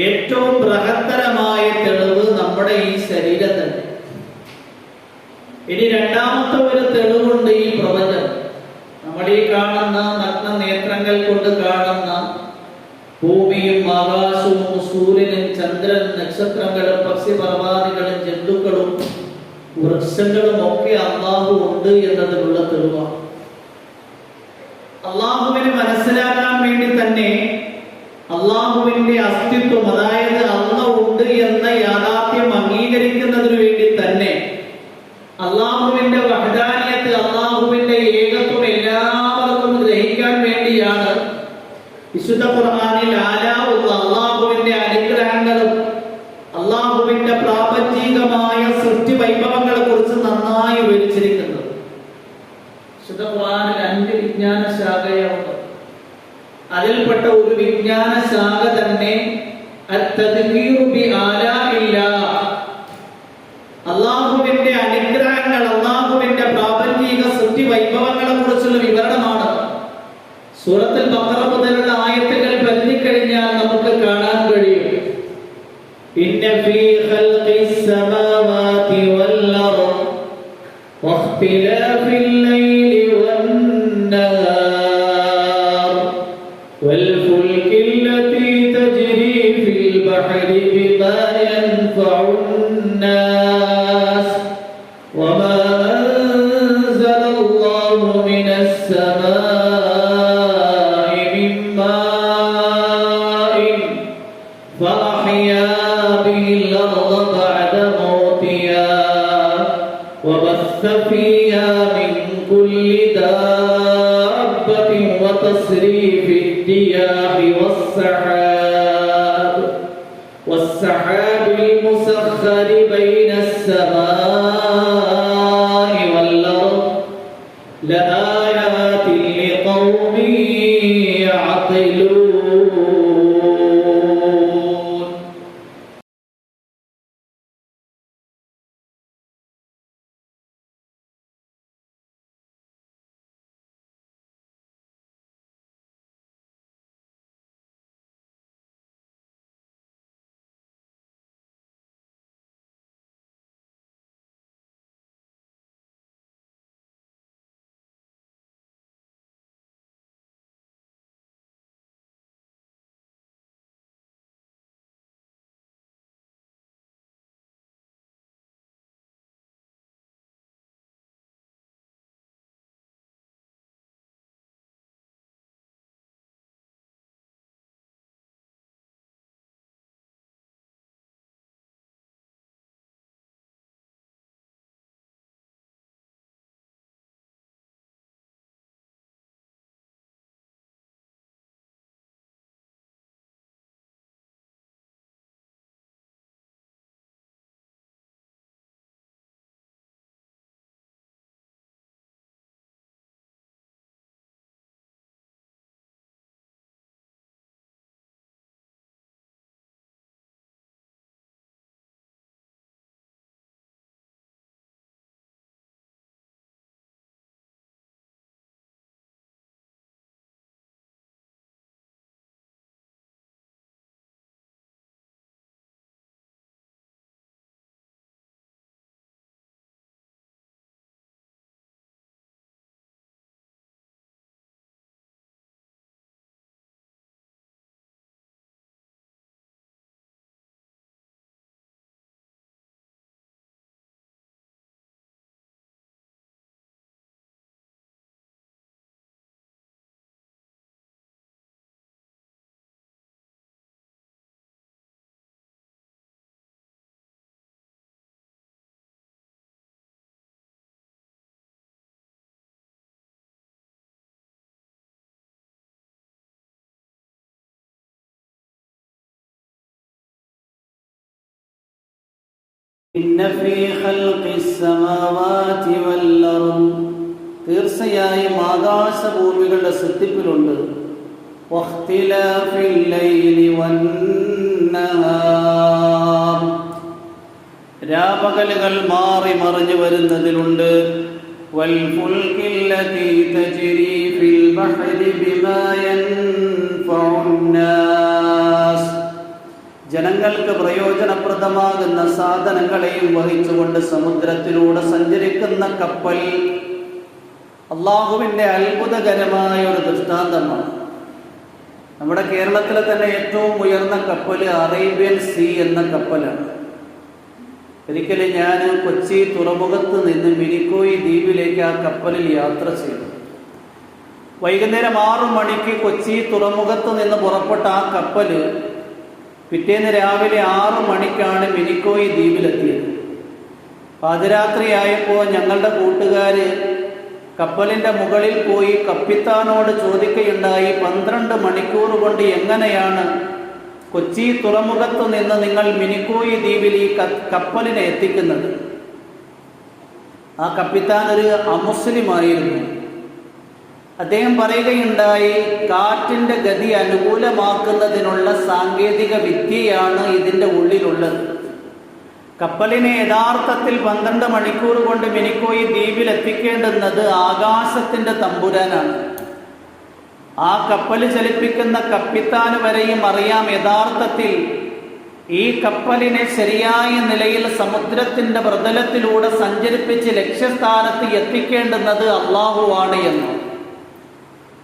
Speaker 1: ഏറ്റവും ബൃഹത്തരമായ തെളിവ് നമ്മുടെ ഈ ശരീരം തന്നെ. ഇനി രണ്ടാമത്തെ ഒരു തെളിവുണ്ട് ഈ പ്രപഞ്ചം. നമ്മൾ ഈ കാണുന്ന നഗ്ന നേത്രങ്ങൾ കൊണ്ട് കാണുന്ന ഭൂമിയും ആകാശവും സൂര്യനും ചന്ദ്രനും നക്ഷത്രങ്ങളും പക്ഷിപർവാദികളും ജന്തുക്കളും വൃക്ഷങ്ങളും ഒക്കെ അല്ലാഹു ഉണ്ട് എന്നതിനുള്ള തെളിവാണ്. അള്ളാഹുവിനെ മനസ്സിലാക്കാൻ വേണ്ടി തന്നെ അള്ളാഹുവിന്റെ അസ്തിത്വം, അതായത് അല്ലാഹു ഉണ്ട് എന്ന യാഥാർത്ഥ്യം അംഗീകരിക്കുന്നതിന് വേണ്ടി തന്നെ അള്ളാഹുവിന്റെ വഹദാനിയത്ത്, അള്ളാഹുവിന്റെ ഏകത്വം എല്ലാവർക്കും ഗ്രഹിക്കാൻ വേണ്ടിയാണ് വിശുദ്ധ ഖുർആനിൽ ആലാഉള്ള അള്ളാഹുവിന്റെ അനുഗ്രഹങ്ങളും അള്ളാഹുവിന്റെ പ്രാപഞ്ചികമായ സൃഷ്ടി വൈഭവങ്ങളെ കുറിച്ച് നന്നായി വിവരിച്ചിരിക്കുന്നത്. വിശുദ്ധ ഖുർആനിൽ 5 വിജ്ഞാന ശാഖയുണ്ട്. അതിൽപ്പെട്ട ഒരു വിജ്ഞാന ശാഖ തന്നെ അത്തദ്കീറു ബി ആലാഇല്ലാഹ്, അള്ളാഹുവിന്റെ അനുഗ്രഹങ്ങൾ, അള്ളാഹുവിന്റെ പ്രാപഞ്ചിക സൃഷ്ടി വൈഭവങ്ങളെ കുറിച്ചുള്ള വിവരണമാണ്. സൂറത്തുൽ ബഖറ മുതലുള്ള ആയത്തുകൾ പരിധിക്കഴിഞ്ഞാൽ നമുക്ക് കാണാൻ കഴിയും. ഇന്ന ഫീ ഖൽഖിസ് സമാവാതി വൽ അർദ് വഖ്തിലാഫിൽ ലൈലി വൻ നഹാർ വൽ ഫുൽകിൽ ലതീ തജ്രി ഫിൽ ബഹരി ബിമാ യൻഫഉൻ നാസ് വമാ അൻസലല്ലാഹു മിനസ് സമാഇ മിൻ മാഇൻ ഫഅഹ്യാ ബിഹിൽ അർദ ബഅദ മൗതിഹാ وبث فيها من كل دابة وتصريف الرياح والسحاب المسخر بين السماء والأرض لآيات لقوم يعقلون. ഇന്ന ഫീ ഖൽഖിസ് സമാവാതി വൽ അർദ്, തീർച്ചയായും ആകാശഭൂമികളുടെ സൃഷ്ടിപ്പിലുണ്ട്. വഖ്തിലാഫിൽ ലൈലി വന്നഹാർ, രാപകലുകൾ മാറി മറിഞ്ഞു വരുന്നതിലുണ്ട്. വൽ ഫുൽകില്ലതി തജ്രി ഫിൽ ബഹരി ബിമാ യൻഫഉന്നാസ്, ജനങ്ങൾക്ക് പ്രയോജനപ്രദമാകുന്ന സാധനങ്ങളെയും വഹിച്ചുകൊണ്ട് സമുദ്രത്തിലൂടെ സഞ്ചരിക്കുന്ന കപ്പൽ അള്ളാഹുവിൻ്റെ അത്ഭുതകരമായ ഒരു ദൃഷ്ടാന്തമാണ്. നമ്മുടെ കേരളത്തിലെ തന്നെ ഏറ്റവും ഉയർന്ന കപ്പൽ അറേബ്യൻ സീ എന്ന കപ്പലാണ്. ഒരിക്കലും ഞാൻ കൊച്ചി തുറമുഖത്ത് നിന്ന് മിനിക്കോയി ദ്വീപിലേക്ക് ആ കപ്പലിൽ യാത്ര ചെയ്തു. വൈകുന്നേരം 6 മണിക്ക് കൊച്ചി തുറമുഖത്ത് നിന്ന് പുറപ്പെട്ട ആ കപ്പൽ പിറ്റേന്ന് രാവിലെ 6 മണിക്കാണ് മിനിക്കോയി ദ്വീപിലെത്തിയത്. പാതിരാത്രിയായപ്പോൾ ഞങ്ങളുടെ കൂട്ടുകാര് കപ്പലിൻ്റെ മുകളിൽ പോയി കപ്പിത്താനോട് ചോദിക്കുകയുണ്ടായി, 12 മണിക്കൂർ കൊണ്ട് എങ്ങനെയാണ് കൊച്ചി തുറമുഖത്ത് നിന്ന് നിങ്ങൾ മിനിക്കോയി ദ്വീപിൽ ഈ കപ്പലിനെ എത്തിക്കുന്നത്? ആ കപ്പിത്താൻ ഒരു അമുസ്ലിമായിരുന്നു. അദ്ദേഹം പറയുകയുണ്ടായി, കാറ്റിൻ്റെ ഗതി അനുകൂലമാക്കുന്നതിനുള്ള സാങ്കേതിക വിദ്യയാണ് ഇതിൻ്റെ ഉള്ളിലുള്ളത്. കപ്പലിനെ യഥാർത്ഥത്തിൽ 12 മണിക്കൂർ കൊണ്ട് മിനിക്കോയി ദ്വീപിൽ എത്തിക്കേണ്ടുന്നത് ആകാശത്തിൻ്റെ തമ്പുരാനാണ്. ആ കപ്പൽ ചലിപ്പിക്കുന്ന കപ്പിത്താന് വരെയും അറിയാം യഥാർത്ഥത്തിൽ ഈ കപ്പലിനെ ശരിയായ നിലയിൽ സമുദ്രത്തിൻ്റെ പ്രതലത്തിലൂടെ സഞ്ചരിപ്പിച്ച് ലക്ഷ്യസ്ഥാനത്ത് എത്തിക്കേണ്ടുന്നത് അള്ളാഹുവാണ് എന്ന്.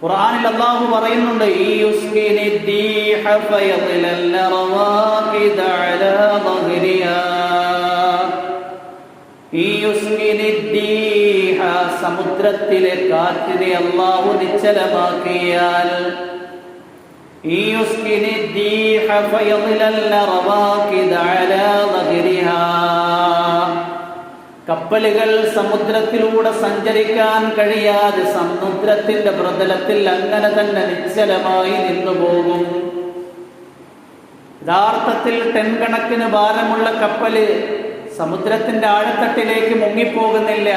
Speaker 1: ഖുർആനിൽ അല്ലാഹു പറയുന്നുണ്ട്, സമുദ്രത്തിലെ കാറ്റിനെ അല്ലാഹു നിശ്ചലമാക്കിയാൽ കപ്പലുകൾ സമുദ്രത്തിലൂടെ സഞ്ചരിക്കാൻ കഴിയാതെ സമുദ്രത്തിന്റെ പ്രതലത്തിൽ അങ്ങനെ തന്നെ നിശ്ചലമായി നിന്നുപോകും. യഥാർത്ഥത്തിൽ 10 കണക്കിന് ഭാരമുള്ള കപ്പല് സമുദ്രത്തിന്റെ ആഴത്തട്ടിലേക്ക് മുങ്ങിപ്പോകുന്നില്ല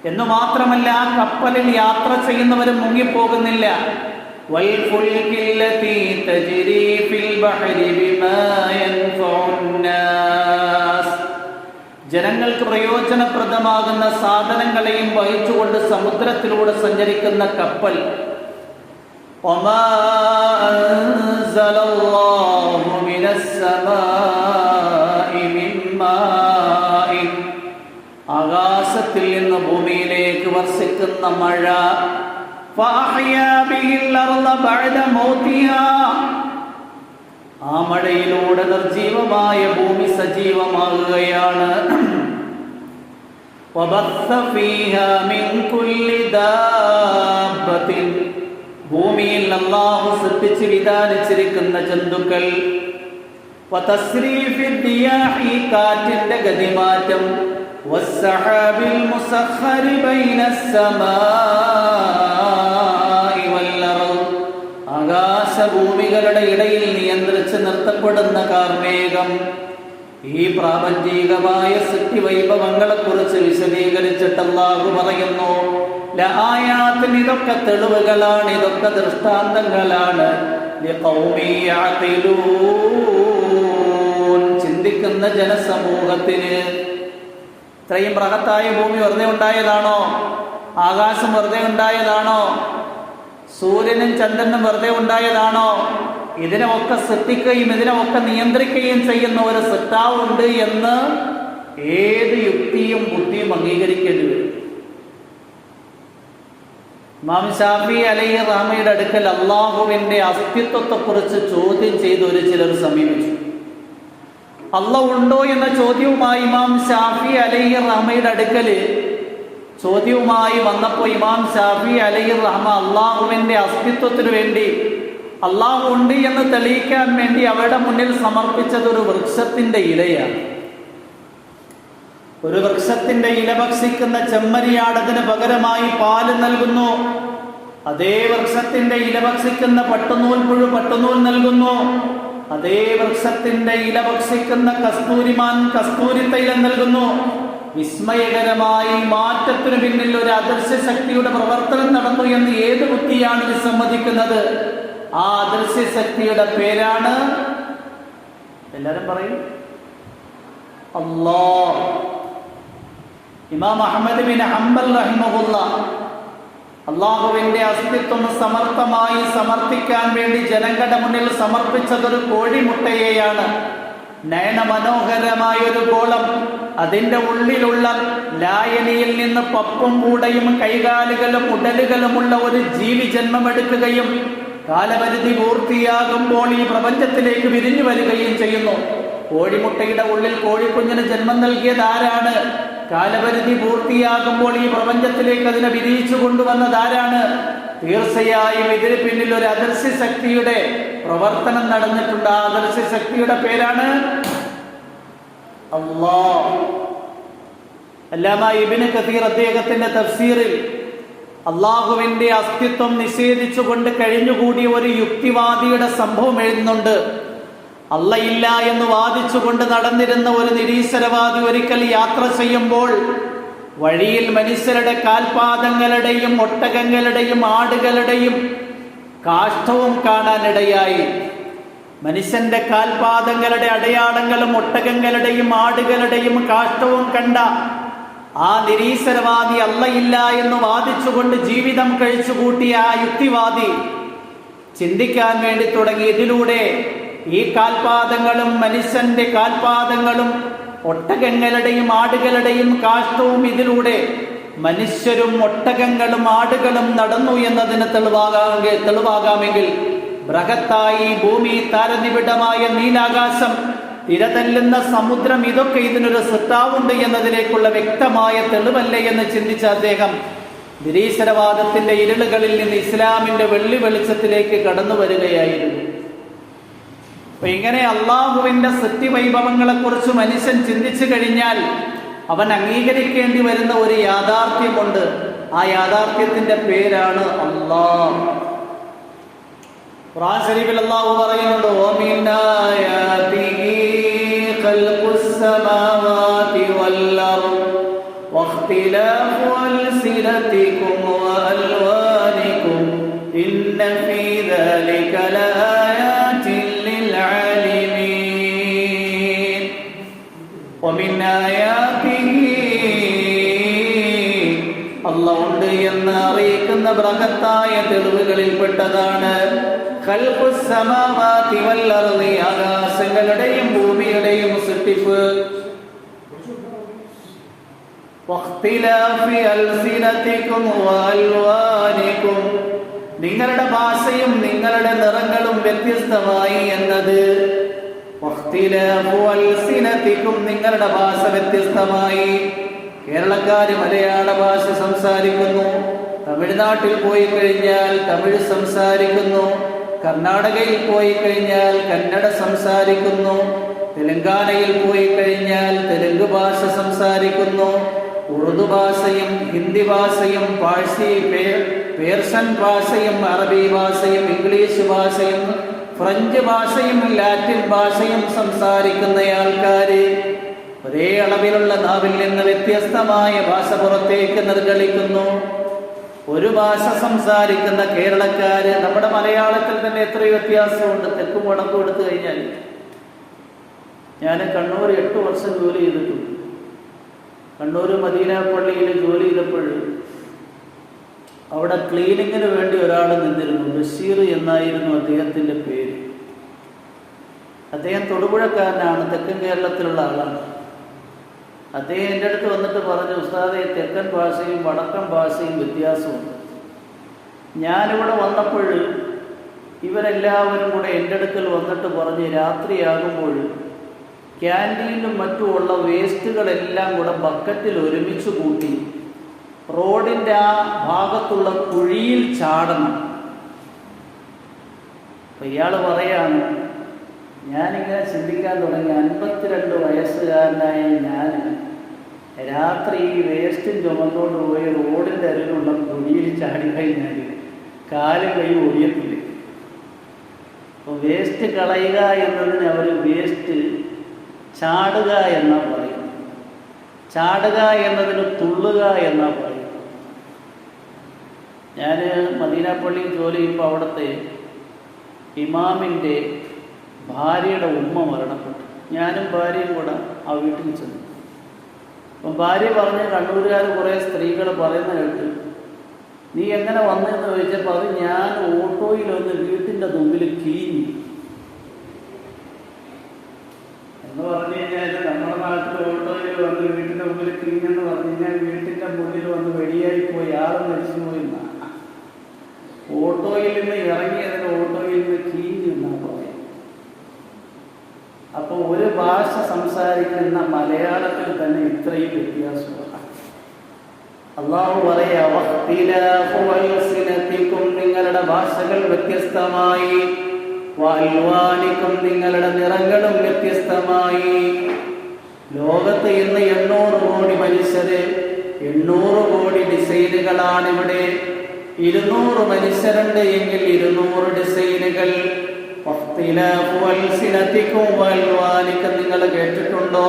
Speaker 1: എന്നു മാത്രമല്ല, കപ്പലിൽ യാത്ര ചെയ്യുന്നവരും മുങ്ങിപ്പോകുന്നില്ല. ജനങ്ങൾക്ക് പ്രയോജനപ്രദമാകുന്ന സാധനങ്ങളെയും വഹിച്ചുകൊണ്ട് സമുദ്രത്തിലൂടെ സഞ്ചരിക്കുന്ന കപ്പൽ. ആകാശത്തിൽ നിന്ന് ഭൂമിയിലേക്ക് വർഷിക്കുന്ന മഴ. ആ മഴയിലൂടെ നിർജീവമായ ഭൂമി സജീവമാകുകയാണ്. ഭൂമിയിൽ അല്ലാഹു സൃഷ്ടിച്ച് വിധാനിച്ചിരിക്കുന്ന ജന്തുക്കൾ. കാറ്റിന്റെ ഗതിമാറ്റം. ആകാശഭൂമികളുടെ ഇടയിൽ നിയന്ത്രിച്ച് നിർത്തപ്പെടുന്ന കാർമേഘം. ഈ പ്രാപഞ്ചികമായ സൃഷ്ടി വൈഭവങ്ങളെ കുറിച്ച് വിശദീകരിച്ചിട്ട് അല്ലാഹു പറയുന്നു, ലആയാത്തിന്, ഇതൊക്കെ തെളിവുകളാണ്, ഇതൊക്കെ ദൃഷ്ടാന്തങ്ങളാണ്, ലിഖൗമി യഅഖിലൂൻ, ചിന്തിക്കുന്ന ജനസമൂഹത്തിന്. ഇത്രയും ബൃഹത്തായ ഭൂമി വെറുതെ ഉണ്ടായതാണോ? ആകാശം വെറുതെ ഉണ്ടായതാണോ? സൂര്യനും ചന്ദ്രനും വെറുതെ ഉണ്ടായതാണോ? ഇതിനെയൊക്കെ സൃഷ്ടിക്കുകയും ഇതിനെയൊക്കെ നിയന്ത്രിക്കുകയും ചെയ്യുന്ന ഒരു സൃഷ്ടാവുണ്ട് എന്ന് ഏത് യുക്തിയും ബുദ്ധിയും അംഗീകരിക്കേണ്ടി വരും. ഇമാം ശാഫി അലൈഹി റഹ്മയുടെ അടുക്കൽ അള്ളാഹുവിന്റെ അസ്തിത്വത്തെക്കുറിച്ച് ചോദ്യം ചെയ്ത് ചിലർ സമീപിച്ചു. അള്ളാഹ് ഉണ്ടോ എന്ന ചോദ്യവുമായി ഇമാം ഷാഫി അലൈഹി റഹ്മയുടെ അടുക്കൽ ചോദ്യവുമായി വന്നപ്പോൾ ഇമാം ഷാഫി അലൈഹി റഹ്മ അള്ളാഹുവിന്റെ അസ്തിത്വത്തിന് വേണ്ടി, അള്ളാഹു ഉണ്ട് എന്ന് തെളിയിക്കാൻ വേണ്ടി അവരുടെ മുന്നിൽ സമർപ്പിച്ചത് ഒരു വൃക്ഷത്തിന്റെ ഇലയാണ്. ഒരു വൃക്ഷത്തിന്റെ ഇല ഭക്ഷിക്കുന്ന ചെമ്മരിയാടതിന് പകരമായി പാല് നൽകുന്നു. അതേ വൃക്ഷത്തിന്റെ ഇല ഭക്ഷിക്കുന്ന പട്ടുനൂൽ പുഴു പട്ടുനൂൽ നൽകുന്നു. അതേ വൃക്ഷത്തിന്റെ ഇല ഭക്ഷിക്കുന്ന കസ്തൂരിമാൻ കസ്തൂരി തൈലം നൽകുന്നു. വിസ്മയകരമായി മാറ്റത്തിനു പിന്നിൽ ഒരു അദൃശ്യ ശക്തിയുടെ പ്രവർത്തനം നടന്നു എന്ന് ഏത് ബുദ്ധിയാണ് വിസമ്മതിക്കുന്നത്? ആ അദൃശ്യ ശക്തിയുടെ പേരാണ്, എല്ലാരും പറയും, അല്ലാഹ്. ഇമാം അഹ്മദ് ബിൻ ഹംബൽ റഹിമഹുല്ലാഹ് അള്ളാഹുവിന്റെ അസ്തിത്വം സമർത്ഥമായി സമർത്ഥിക്കാൻ വേണ്ടി ജനങ്ങളുടെ മുന്നിൽ സമർപ്പിച്ചതൊരു കോഴിമുട്ടയെയാണ്. നയനമനോഹരമായ ഒരു ഗോളം, അതിന്റെ ഉള്ളിലുള്ള ലായനിയിൽ നിന്ന് പപ്പും കൂടയും കൈകാലുകളും ഉടലുകളുമുള്ള ഒരു ജീവി ജന്മമെടുക്കുകയും കാലപരിധി പൂർത്തിയാകുമ്പോൾ ഈ പ്രപഞ്ചത്തിലേക്ക് വിരിഞ്ഞു വരികയും ചെയ്യുന്നു. കോഴിമുട്ടയുടെ ഉള്ളിൽ കോഴിക്കുഞ്ഞിന് ജന്മം നൽകിയത് ആരാണ്? കാലപരിധി പൂർത്തിയാകുമ്പോൾ ഈ പ്രപഞ്ചത്തിലേക്ക് അതിനെ വിരിയിച്ചു കൊണ്ടുവന്നത് ആരാണ്? തീർച്ചയായും ഇതിന് പിന്നിൽ ഒരു അദൃശ്യ ശക്തിയുടെ പ്രവർത്തനം നടന്നിട്ടുണ്ട്. ആ അദൃശ്യ ശക്തിയുടെ പേരാണ് അല്ലാഹ്. അല്ലാമ ഇബ്നു കസീർ അദ്ദേഹത്തിന്റെ തഫ്സീറിൽ അള്ളാഹുവിന്റെ അസ്തിത്വം നിഷേധിച്ചുകൊണ്ട് കഴിഞ്ഞുകൂടിയ ഒരു യുക്തിവാദിയുടെ സംഭവം എഴുതുന്നുണ്ട്. അള്ളയില്ല എന്ന് വാദിച്ചുകൊണ്ട് നടന്നിരുന്ന ഒരു നിരീശ്വരവാദി ഒരിക്കൽ യാത്ര ചെയ്യുമ്പോൾ വഴിയിൽ മനുഷ്യരുടെ കാൽപാദങ്ങളുടെയും ഒട്ടകങ്ങളുടെയും ആടുകളുടെയും കാഷ്ടവും കാണാനിടയായി. മനുഷ്യന്റെ കാൽപാദങ്ങളുടെ അടയാളങ്ങളും ഒട്ടകങ്ങളുടെയും ആടുകളുടെയും കാഷ്ടവും കണ്ട ആ നിരീശ്വരവാദി അള്ളയില്ല എന്ന് വാദിച്ചുകൊണ്ട് ജീവിതം കഴിച്ചുകൂട്ടിയ ആ യുക്തിവാദി ചിന്തിക്കാൻ വേണ്ടി തുടങ്ങി. ഇതിലൂടെ ഈ കാൽപാദങ്ങളും മനുഷ്യന്റെ കാൽപാദങ്ങളും ഒട്ടകങ്ങളുടെയും ആടുകളുടെയും കാഷ്ടവും ഇതിലൂടെ മനുഷ്യരും ഒട്ടകങ്ങളും ആടുകളും നടന്നു എന്നതിന് തെളിവാകാമെങ്കിൽ ബൃഹത്തായി ഭൂമി, താരനിബിഡമായ നീലാകാശം, തിരതല്ലുന്ന സമുദ്രം, ഇതൊക്കെ ഇതിനൊരു സൃഷ്ടാവുണ്ട് എന്നതിലേക്കുള്ള വ്യക്തമായ തെളിവല്ലേ എന്ന് ചിന്തിച്ച അദ്ദേഹം നിരീശ്വരവാദത്തിന്റെ ഇരുളുകളിൽ നിന്ന് ഇസ്ലാമിന്റെ വെള്ളി വെളിച്ചത്തിലേക്ക് കടന്നു വരികയായിരുന്നു. അപ്പൊ ഇങ്ങനെ അള്ളാഹുവിന്റെ സൃഷ്ടി വൈഭവങ്ങളെ കുറിച്ച് മനുഷ്യൻ ചിന്തിച്ചു കഴിഞ്ഞാൽ അവൻ അംഗീകരിക്കേണ്ടി വരുന്ന ഒരു യാഥാർത്ഥ്യമുണ്ട്. ആ യാഥാർത്ഥ്യത്തിന്റെ പേരാണ് അല്ലാഹ്. ഖുർആൻ ശരീഫിൽ അല്ലാഹു പറയുന്നുണ്ട്, വമിൻ ആയാതിഹി ഖൽഖുസ് സമാവാതി വൽ അർദ് വഖ്തിലാഫു അൽസിനതികും വഅൽവാനികും ഇന്ന ഫീ ദാലിക ലആയാതിൻ ലിൽആലിമീൻ. വമിൻ ആയാതിഹി അല്ലാഹു ഉണ്ട് എന്ന് അറിയിക്കുന്ന ബൃഹത്തായ തെളിവുകളിൽപ്പെട്ടതാണ് ഖൽഖുസ് സമാവാതി വൽ അർദി, ആകാശങ്ങളുടെയും ഭൂമിയുടെയും സൃഷ്ടിപ്പ്. വഖ്തിലാഫി അൽസിനതികും വഅൽവാനികും, നിങ്ങളുടെ ഭാഷയും നിങ്ങളുടെ നിറങ്ങളും വ്യത്യസ്തമായി എന്നത്. വഖ്തിലാഫു അൽസിനതികും, നിങ്ങളുടെ ഭാഷ വ്യത്യസ്തമായി. കേരളക്കാര് മലയാള ഭാഷ സംസാരിക്കുന്നു, തമിഴ്നാട്ടിൽ പോയി കഴിഞ്ഞാൽ തമിഴ് സംസാരിക്കുന്നു, കർണാടകയിൽ പോയി കഴിഞ്ഞാൽ കന്നഡ സംസാരിക്കുന്നു, തെലങ്കാനയിൽ പോയി കഴിഞ്ഞാൽ തെലുങ്ക് ഭാഷ സംസാരിക്കുന്നു, ഉറുദു ഭാഷയും ഹിന്ദി ഭാഷയും പാഴ്സി, പേർഷ്യൻ ഭാഷയും അറബി ഭാഷയും ഇംഗ്ലീഷ് ഭാഷയും ഫ്രഞ്ച് ഭാഷയും ലാറ്റിൻ ഭാഷയും സംസാരിക്കുന്ന ആൾക്കാര് ഒരേ അളവിലുള്ള നാവിൽ നിന്ന് വ്യത്യസ്തമായ ഭാഷ പുറത്തേക്ക് നിർഗളിക്കുന്നു. ഒരു ഭാഷ സംസാരിക്കുന്ന കേരളക്കാര് നമ്മുടെ മലയാളത്തിൽ തന്നെ എത്രയോ വ്യത്യാസമുണ്ട്. തെക്കും വടക്കും എടുത്തു കഴിഞ്ഞാൽ ഞാൻ കണ്ണൂർ 8 വർഷം ജോലി ചെയ്തിട്ടുണ്ട്. കണ്ണൂർ മദീന പള്ളിയിൽ ജോലി ചെയ്തപ്പോൾ അവിടെ ക്ലീനിങ്ങിന് വേണ്ടി ഒരാൾ നിന്നിരുന്നു. ബഷീർ എന്നായിരുന്നു അദ്ദേഹത്തിൻ്റെ പേര്. അദ്ദേഹം തൊടുപുഴക്കാരനാണ്, തെക്കൻ കേരളത്തിലുള്ള ആളാണ്. അദ്ദേഹം എൻ്റെ അടുത്ത് വന്നിട്ട് പറഞ്ഞു, ഉസ്താദേ, തെക്കൻ ഭാഷയും വടക്കൻ ഭാഷയും വ്യത്യാസമുണ്ട്. ഞാനിവിടെ വന്നപ്പോൾ ഇവരെല്ലാവരും കൂടെ എൻ്റെ അടുക്കൽ വന്നിട്ട് പറഞ്ഞ് രാത്രിയാകുമ്പോൾ ക്യാൻറ്റീനും മറ്റുമുള്ള വേസ്റ്റുകളെല്ലാം കൂടെ ബക്കറ്റിൽ ഒരുമിച്ച് കൂട്ടി റോഡിൻ്റെ ആ ഭാഗത്തുള്ള കുഴിയിൽ ചാടണം. അപ്പം ഇയാൾ പറയാണ്, ഞാനിങ്ങനെ ചിന്തിക്കാൻ തുടങ്ങി. 52 വയസ്സുകാരനായ ഞാൻ രാത്രി ഈ വേസ്റ്റും ചുമന്നുകൊണ്ട് പോയി റോഡിൻ്റെ അരികിലുള്ള കുഴിയിൽ ചാടി കഴിഞ്ഞാൽ കാലും കൈ ഒടിയത്തില്ല.
Speaker 2: അപ്പോൾ വേസ്റ്റ് കളയുക എന്നതിന് അവർ വേസ്റ്റ് ചാടുക എന്നാ പറയും. ചാടുക എന്നതിന് തുള്ളുക എന്നാ പറയും. ഞാൻ മദീന പള്ളിയിൽ ജോലി ചെയ്യുമ്പോൾ അവിടുത്തെ ഇമാമിൻ്റെ ഭാര്യയുടെ ഉമ്മ മരണപ്പെട്ടു. ഞാനും ഭാര്യയും കൂടെ ആ വീട്ടിൽ ചെന്നു. അപ്പം ഭാര്യ പറഞ്ഞ് കണ്ണൂരുകാർ കുറേ സ്ത്രീകൾ പറയുന്ന കേട്ട്, നീ എങ്ങനെ വന്നതെന്ന് ചോദിച്ചപ്പോൾ അത് ഞാൻ ഓട്ടോയിലൊന്ന് വീട്ടിൻ്റെ മുമ്പിൽ കീഞ്ഞു എന്ന് പറഞ്ഞു കഴിഞ്ഞാൽ, നമ്മുടെ നാട്ടിൽ ഓട്ടോയിൽ വന്ന് വീട്ടിൻ്റെ മുമ്പിൽ കീഞ്ഞെന്ന് പറഞ്ഞു കഴിഞ്ഞാൽ വീട്ടിൻ്റെ മുന്നിൽ വന്ന് വെടിയായി പോയി, ആളും മരിച്ചു പോയി എന്നാ. ഓട്ടോയിൽ നിന്ന് ഇറങ്ങിയതിന് ഓട്ടോയിൽ നിന്ന് കീഞ്ഞു എന്നാണ് പറയുന്നത്. അപ്പോൾ ഒരു ഭാഷ സംസാരിക്കുന്ന മലയാളത്തിൽ തന്നെ ഇത്രയും വ്യത്യാസമാണ്. അള്ളാഹു പറയാ, നിങ്ങളുടെ ഭാഷകൾ വ്യത്യസ്തമായി, നിങ്ങളുടെ നിറങ്ങളും വ്യത്യസ്തമായി. ലോകത്ത് ഇന്ന് 800 കോടി മനുഷ്യര്, 800 കോടി ഡിസൈനുകളാണ് ഇവിടെ. 200 മനുഷ്യരുണ്ട് എങ്കിൽ 200 ഡിസൈനുകൾ. നിങ്ങൾ കേട്ടിട്ടുണ്ടോ?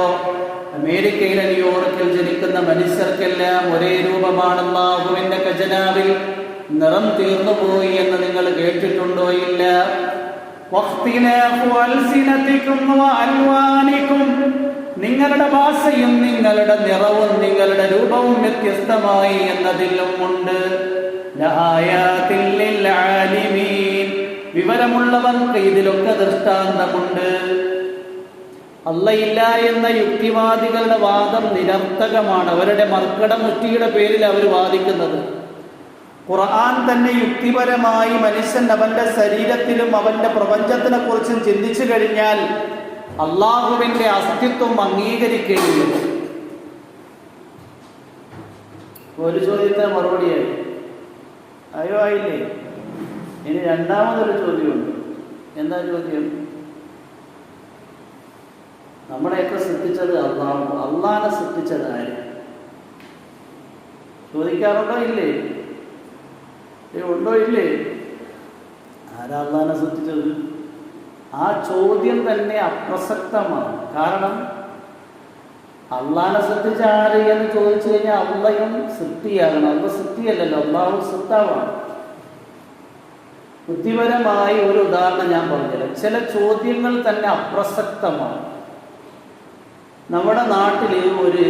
Speaker 2: അമേരിക്കയിലെ ന്യൂയോർക്കിൽ ജനിക്കുന്ന മനുഷ്യർക്കെല്ലാം ഒരേ രൂപമാണ്. അല്ലാഹുവിന്റെ ഖജനാവിൽ നിറം തീർന്നുപോയി എന്ന് നിങ്ങൾ കേട്ടിട്ടുണ്ടോ? ഇല്ല. നിങ്ങളുടെ ഭാഷയും നിങ്ങളുടെ നിറവും നിങ്ങളുടെ രൂപവും വ്യത്യസ്തമായി എന്നതിലും ഉണ്ട്. വിവരമുള്ളവർക്ക് ഇതിലൊക്കെ ദൃഷ്ടാന്തമുണ്ട്. അള്ളയില്ല എന്ന യുക്തിവാദികളുടെ വാദം നിരർത്ഥകമാണ്. അവരുടെ മർക്കടമുറ്റിയുടെ പേരിൽ അവർ വാദിക്കുന്നത്. ഖുർആൻ തന്നെ യുക്തിപരമായി മനുഷ്യൻ അവന്റെ ശരീരത്തിലും അവന്റെ പ്രപഞ്ചത്തിനെ കുറിച്ചും ചിന്തിച്ചു കഴിഞ്ഞാൽ അള്ളാഹുവിന്റെ അസ്തിത്വം അംഗീകരിക്കുകയില്ല. ഒരു ചോദ്യത്തിന് മറുപടിയായി അയ്യോ ആയില്ലേ? ഇനി രണ്ടാമതൊരു ചോദ്യമുണ്ട്. എന്താ ചോദ്യം? നമ്മളെയൊക്കെ സൃഷ്ടിച്ചത് അള്ളാഹു. അള്ളാഹനെ സൃഷ്ടിച്ചത് ആര്? ചോദിക്കാറുണ്ടോ? ഇല്ലേ? ഉണ്ടോ? ഇല്ലേ? ആരാ അള്ളാഹനെ സൃഷ്ടിച്ചത്? ആ ചോദ്യം തന്നെ അപ്രസക്തമാണ്. കാരണം അള്ളാഹനെ സൃഷ്ടിച്ച ആര് എന്ന് ചോദിച്ചു കഴിഞ്ഞാൽ അള്ളയും സൃഷ്ടിയാകണം. അള്ള സൃഷ്ടിയല്ലല്ലോ, അള്ളാഹു സൃഷ്ടാവാണ്. ബുദ്ധിപരമായി ഒരു ഉദാഹരണം ഞാൻ പറഞ്ഞുതരാം. ചില ചോദ്യങ്ങൾ തന്നെ അപ്രസക്തമാണ്. നമ്മുടെ നാട്ടിൽ ഒരു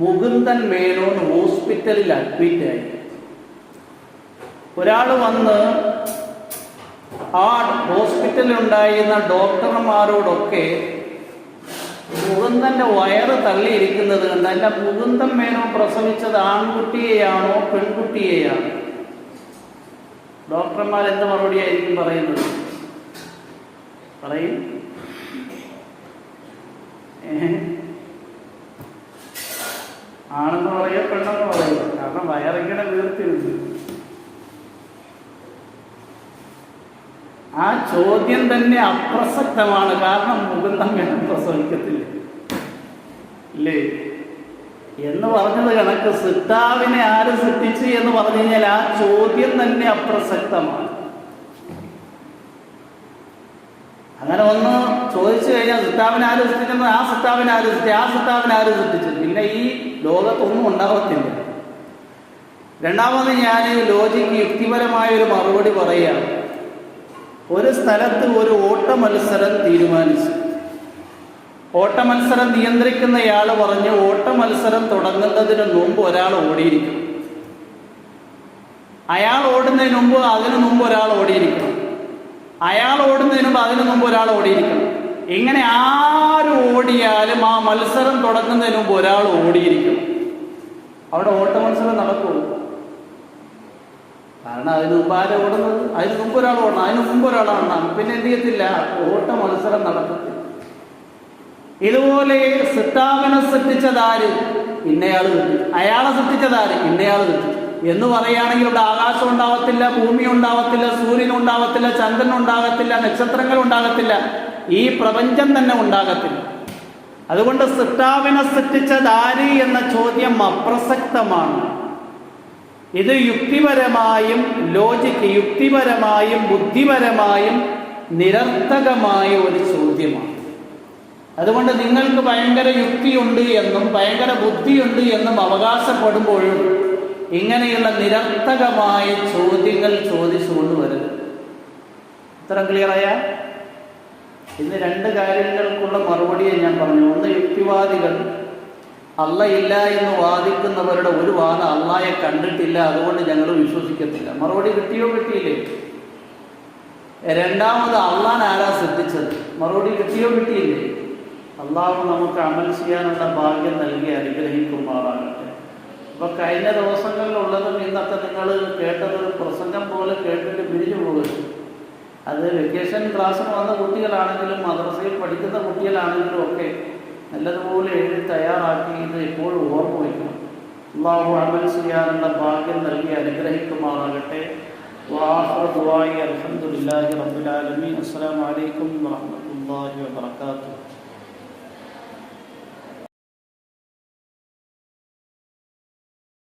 Speaker 2: മുകുന്ദൻ മേനോൻ ഹോസ്പിറ്റലിൽ അഡ്മിറ്റായി. ഒരാൾ വന്ന് ആ ഹോസ്പിറ്റലിൽ ഉണ്ടായിരുന്ന ഡോക്ടർമാരോടൊക്കെ മുകുന്ദന്റെ വയറ് തള്ളിയിരിക്കുന്നത് കണ്ട്, അല്ല മുകുന്ദൻ മേനോൻ പ്രസവിച്ചത് ആൺകുട്ടിയെയാണോ പെൺകുട്ടിയെയാണോ? ഡോക്ടർമാർ എന്ത് മറുപടിയായിരിക്കും പറയുന്നത്? പറയും, ആണെന്ന് പറയുക പെണ്ണെന്ന് പറയുക. കാരണം വയറിങ്ങനെ വീർത്തിരുന്നു. ആ ചോദ്യം തന്നെ അപ്രസക്തമാണ്. കാരണം മുകുന്ദൻ മേനോൻ പ്രസവിക്കത്തില്ല ഇല്ലേ എന്ന് പറഞ്ഞത് കണക്ക് സൃഷ്ടാവിനെ ആര് സൃഷ്ടിച്ചു എന്ന് പറഞ്ഞു കഴിഞ്ഞാൽ ആ ചോദ്യം തന്നെ അപ്രസക്തമാണ്. അങ്ങനെ ഒന്ന് ചോദിച്ചു കഴിഞ്ഞാൽ സൃഷ്ടാവിനെ ആര് സൃഷ്ടിച്ചെന്ന്, ആ സൃഷ്ടാവിനെ ആര് സൃഷ്ടിച്ചു, ആ സൃഷ്ടാവിനെ ആര് സൃഷ്ടിച്ചു, പിന്നെ ഈ ലോകത്തൊന്നും ഉണ്ടാകത്തില്ല. രണ്ടാമത് ഞാൻ ലോജിക്ക് യുക്തിപരമായ ഒരു മറുപടി പറയുകയാണ്. ഒരു സ്ഥലത്ത് ഒരു ഓട്ട മത്സരം തീരുമാനിച്ചു. ഓട്ട മത്സരം നിയന്ത്രിക്കുന്നയാൾ പറഞ്ഞു, ഓട്ട മത്സരം തുടങ്ങുന്നതിന് മുമ്പ് ഒരാൾ ഓടിയിരിക്കണം. അയാൾ ഓടുന്നതിന് മുമ്പ് അതിനു മുമ്പ് ഒരാൾ ഓടിയിരിക്കണം. അയാൾ ഓടുന്നതിന് മുമ്പ് അതിനു മുമ്പ് ഒരാൾ ഓടിയിരിക്കണം. ഇങ്ങനെ ആര് ഓടിയാലും ആ മത്സരം തുടങ്ങുന്നതിന് മുമ്പ് ഒരാൾ ഓടിയിരിക്കണം. അവിടെ ഓട്ട മത്സരം നടക്കുള്ളൂ. കാരണം അതിന് മുമ്പ് ആര് ഓടുന്നത്? അതിന് മുമ്പ് ഒരാൾ ഓടണം, അതിന് മുമ്പ് ഒരാളാണ്. പിന്നെ എന്ത് ചെയ്യത്തില്ല, ഓട്ട മത്സരം നടക്കത്തില്ല. ഇതുപോലെ സൃഷ്ടാവിനെ സൃഷ്ടിച്ചതാര്? ഇന്നയാൾ സൃഷ്ടിച്ചു. അയാളെ സൃഷ്ടിച്ചതാര്? ഇന്നയാൾ സൃഷ്ടിച്ചു എന്ന് പറയുകയാണെങ്കിൽ ഇവിടെ ആകാശം ഉണ്ടാവത്തില്ല, ഭൂമി ഉണ്ടാവത്തില്ല, സൂര്യൻ ഉണ്ടാവത്തില്ല, ചന്ദ്രൻ ഉണ്ടാകത്തില്ല, നക്ഷത്രങ്ങൾ ഉണ്ടാകത്തില്ല, ഈ പ്രപഞ്ചം തന്നെ ഉണ്ടാകത്തില്ല. അതുകൊണ്ട് സൃഷ്ടാവിനെ സൃഷ്ടിച്ചതാര് എന്ന ചോദ്യം അപ്രസക്തമാണ്. ഇത് യുക്തിപരമായും യുക്തിപരമായും ബുദ്ധിപരമായും നിരർത്ഥകമായ ഒരു ചോദ്യമാണ്. അതുകൊണ്ട് നിങ്ങൾക്ക് ഭയങ്കര യുക്തിയുണ്ട് എന്നും ഭയങ്കര ബുദ്ധിയുണ്ട് എന്നും അവകാശപ്പെടുമ്പോഴും ഇങ്ങനെയുള്ള നിരർത്ഥകമായ ചോദ്യങ്ങൾ ചോദിച്ചുകൊണ്ട് വരരുത്. ഉത്തരം ക്ലിയറായ? ഇന്ന് രണ്ട് കാര്യങ്ങൾക്കുള്ള മറുപടിയെ ഞാൻ പറഞ്ഞു. ഒന്ന്, യുക്തിവാദികൾ അള്ള ഇല്ല എന്ന് വാദിക്കുന്നവരുടെ ഒരു വാദം അള്ളായെ കണ്ടിട്ടില്ല, അതുകൊണ്ട് ഞങ്ങൾ വിശ്വസിക്കത്തില്ല. മറുപടി കിട്ടിയോ കിട്ടിയില്ലേ? രണ്ടാമത്, അള്ളാൻ ആരാ ശ്രദ്ധിച്ചത്? മറുപടി കിട്ടിയോ കിട്ടിയില്ലേ? അള്ളാഹു നമുക്ക് അമൽ ചെയ്യാനുള്ള ഭാഗ്യം നൽകി അനുഗ്രഹിക്കുമാറാകട്ടെ. അപ്പൊ കഴിഞ്ഞ ദിവസങ്ങളിലുള്ളതും ഇന്നത്തെ നിങ്ങൾ കേട്ടത് പ്രസംഗം പോലെ കേട്ടിട്ട് പിരിഞ്ഞു പോകുന്നു. അത് വെക്കേഷൻ ക്ലാസ്സിന് വന്ന കുട്ടികളാണെങ്കിലും മദ്രസയിൽ പഠിക്കുന്ന കുട്ടികളാണെങ്കിലും ഒക്കെ നല്ലതുപോലെ എഴുതി തയ്യാറാക്കി ഇത് എപ്പോഴും ഓർമ്മ വയ്ക്കണം. അള്ളാഹു അമൽ ചെയ്യാനുള്ള ഭാഗ്യം നൽകി അനുഗ്രഹിക്കുമാറാകട്ടെ. വആഖിറു ദുആഇ അൽഹംദുലില്ലാഹി റബ്ബിൽ ആലമീൻ. അസ്സലാമു അലൈക്കും വറഹ്മത്തുള്ളാഹി വബറകാതുഹു.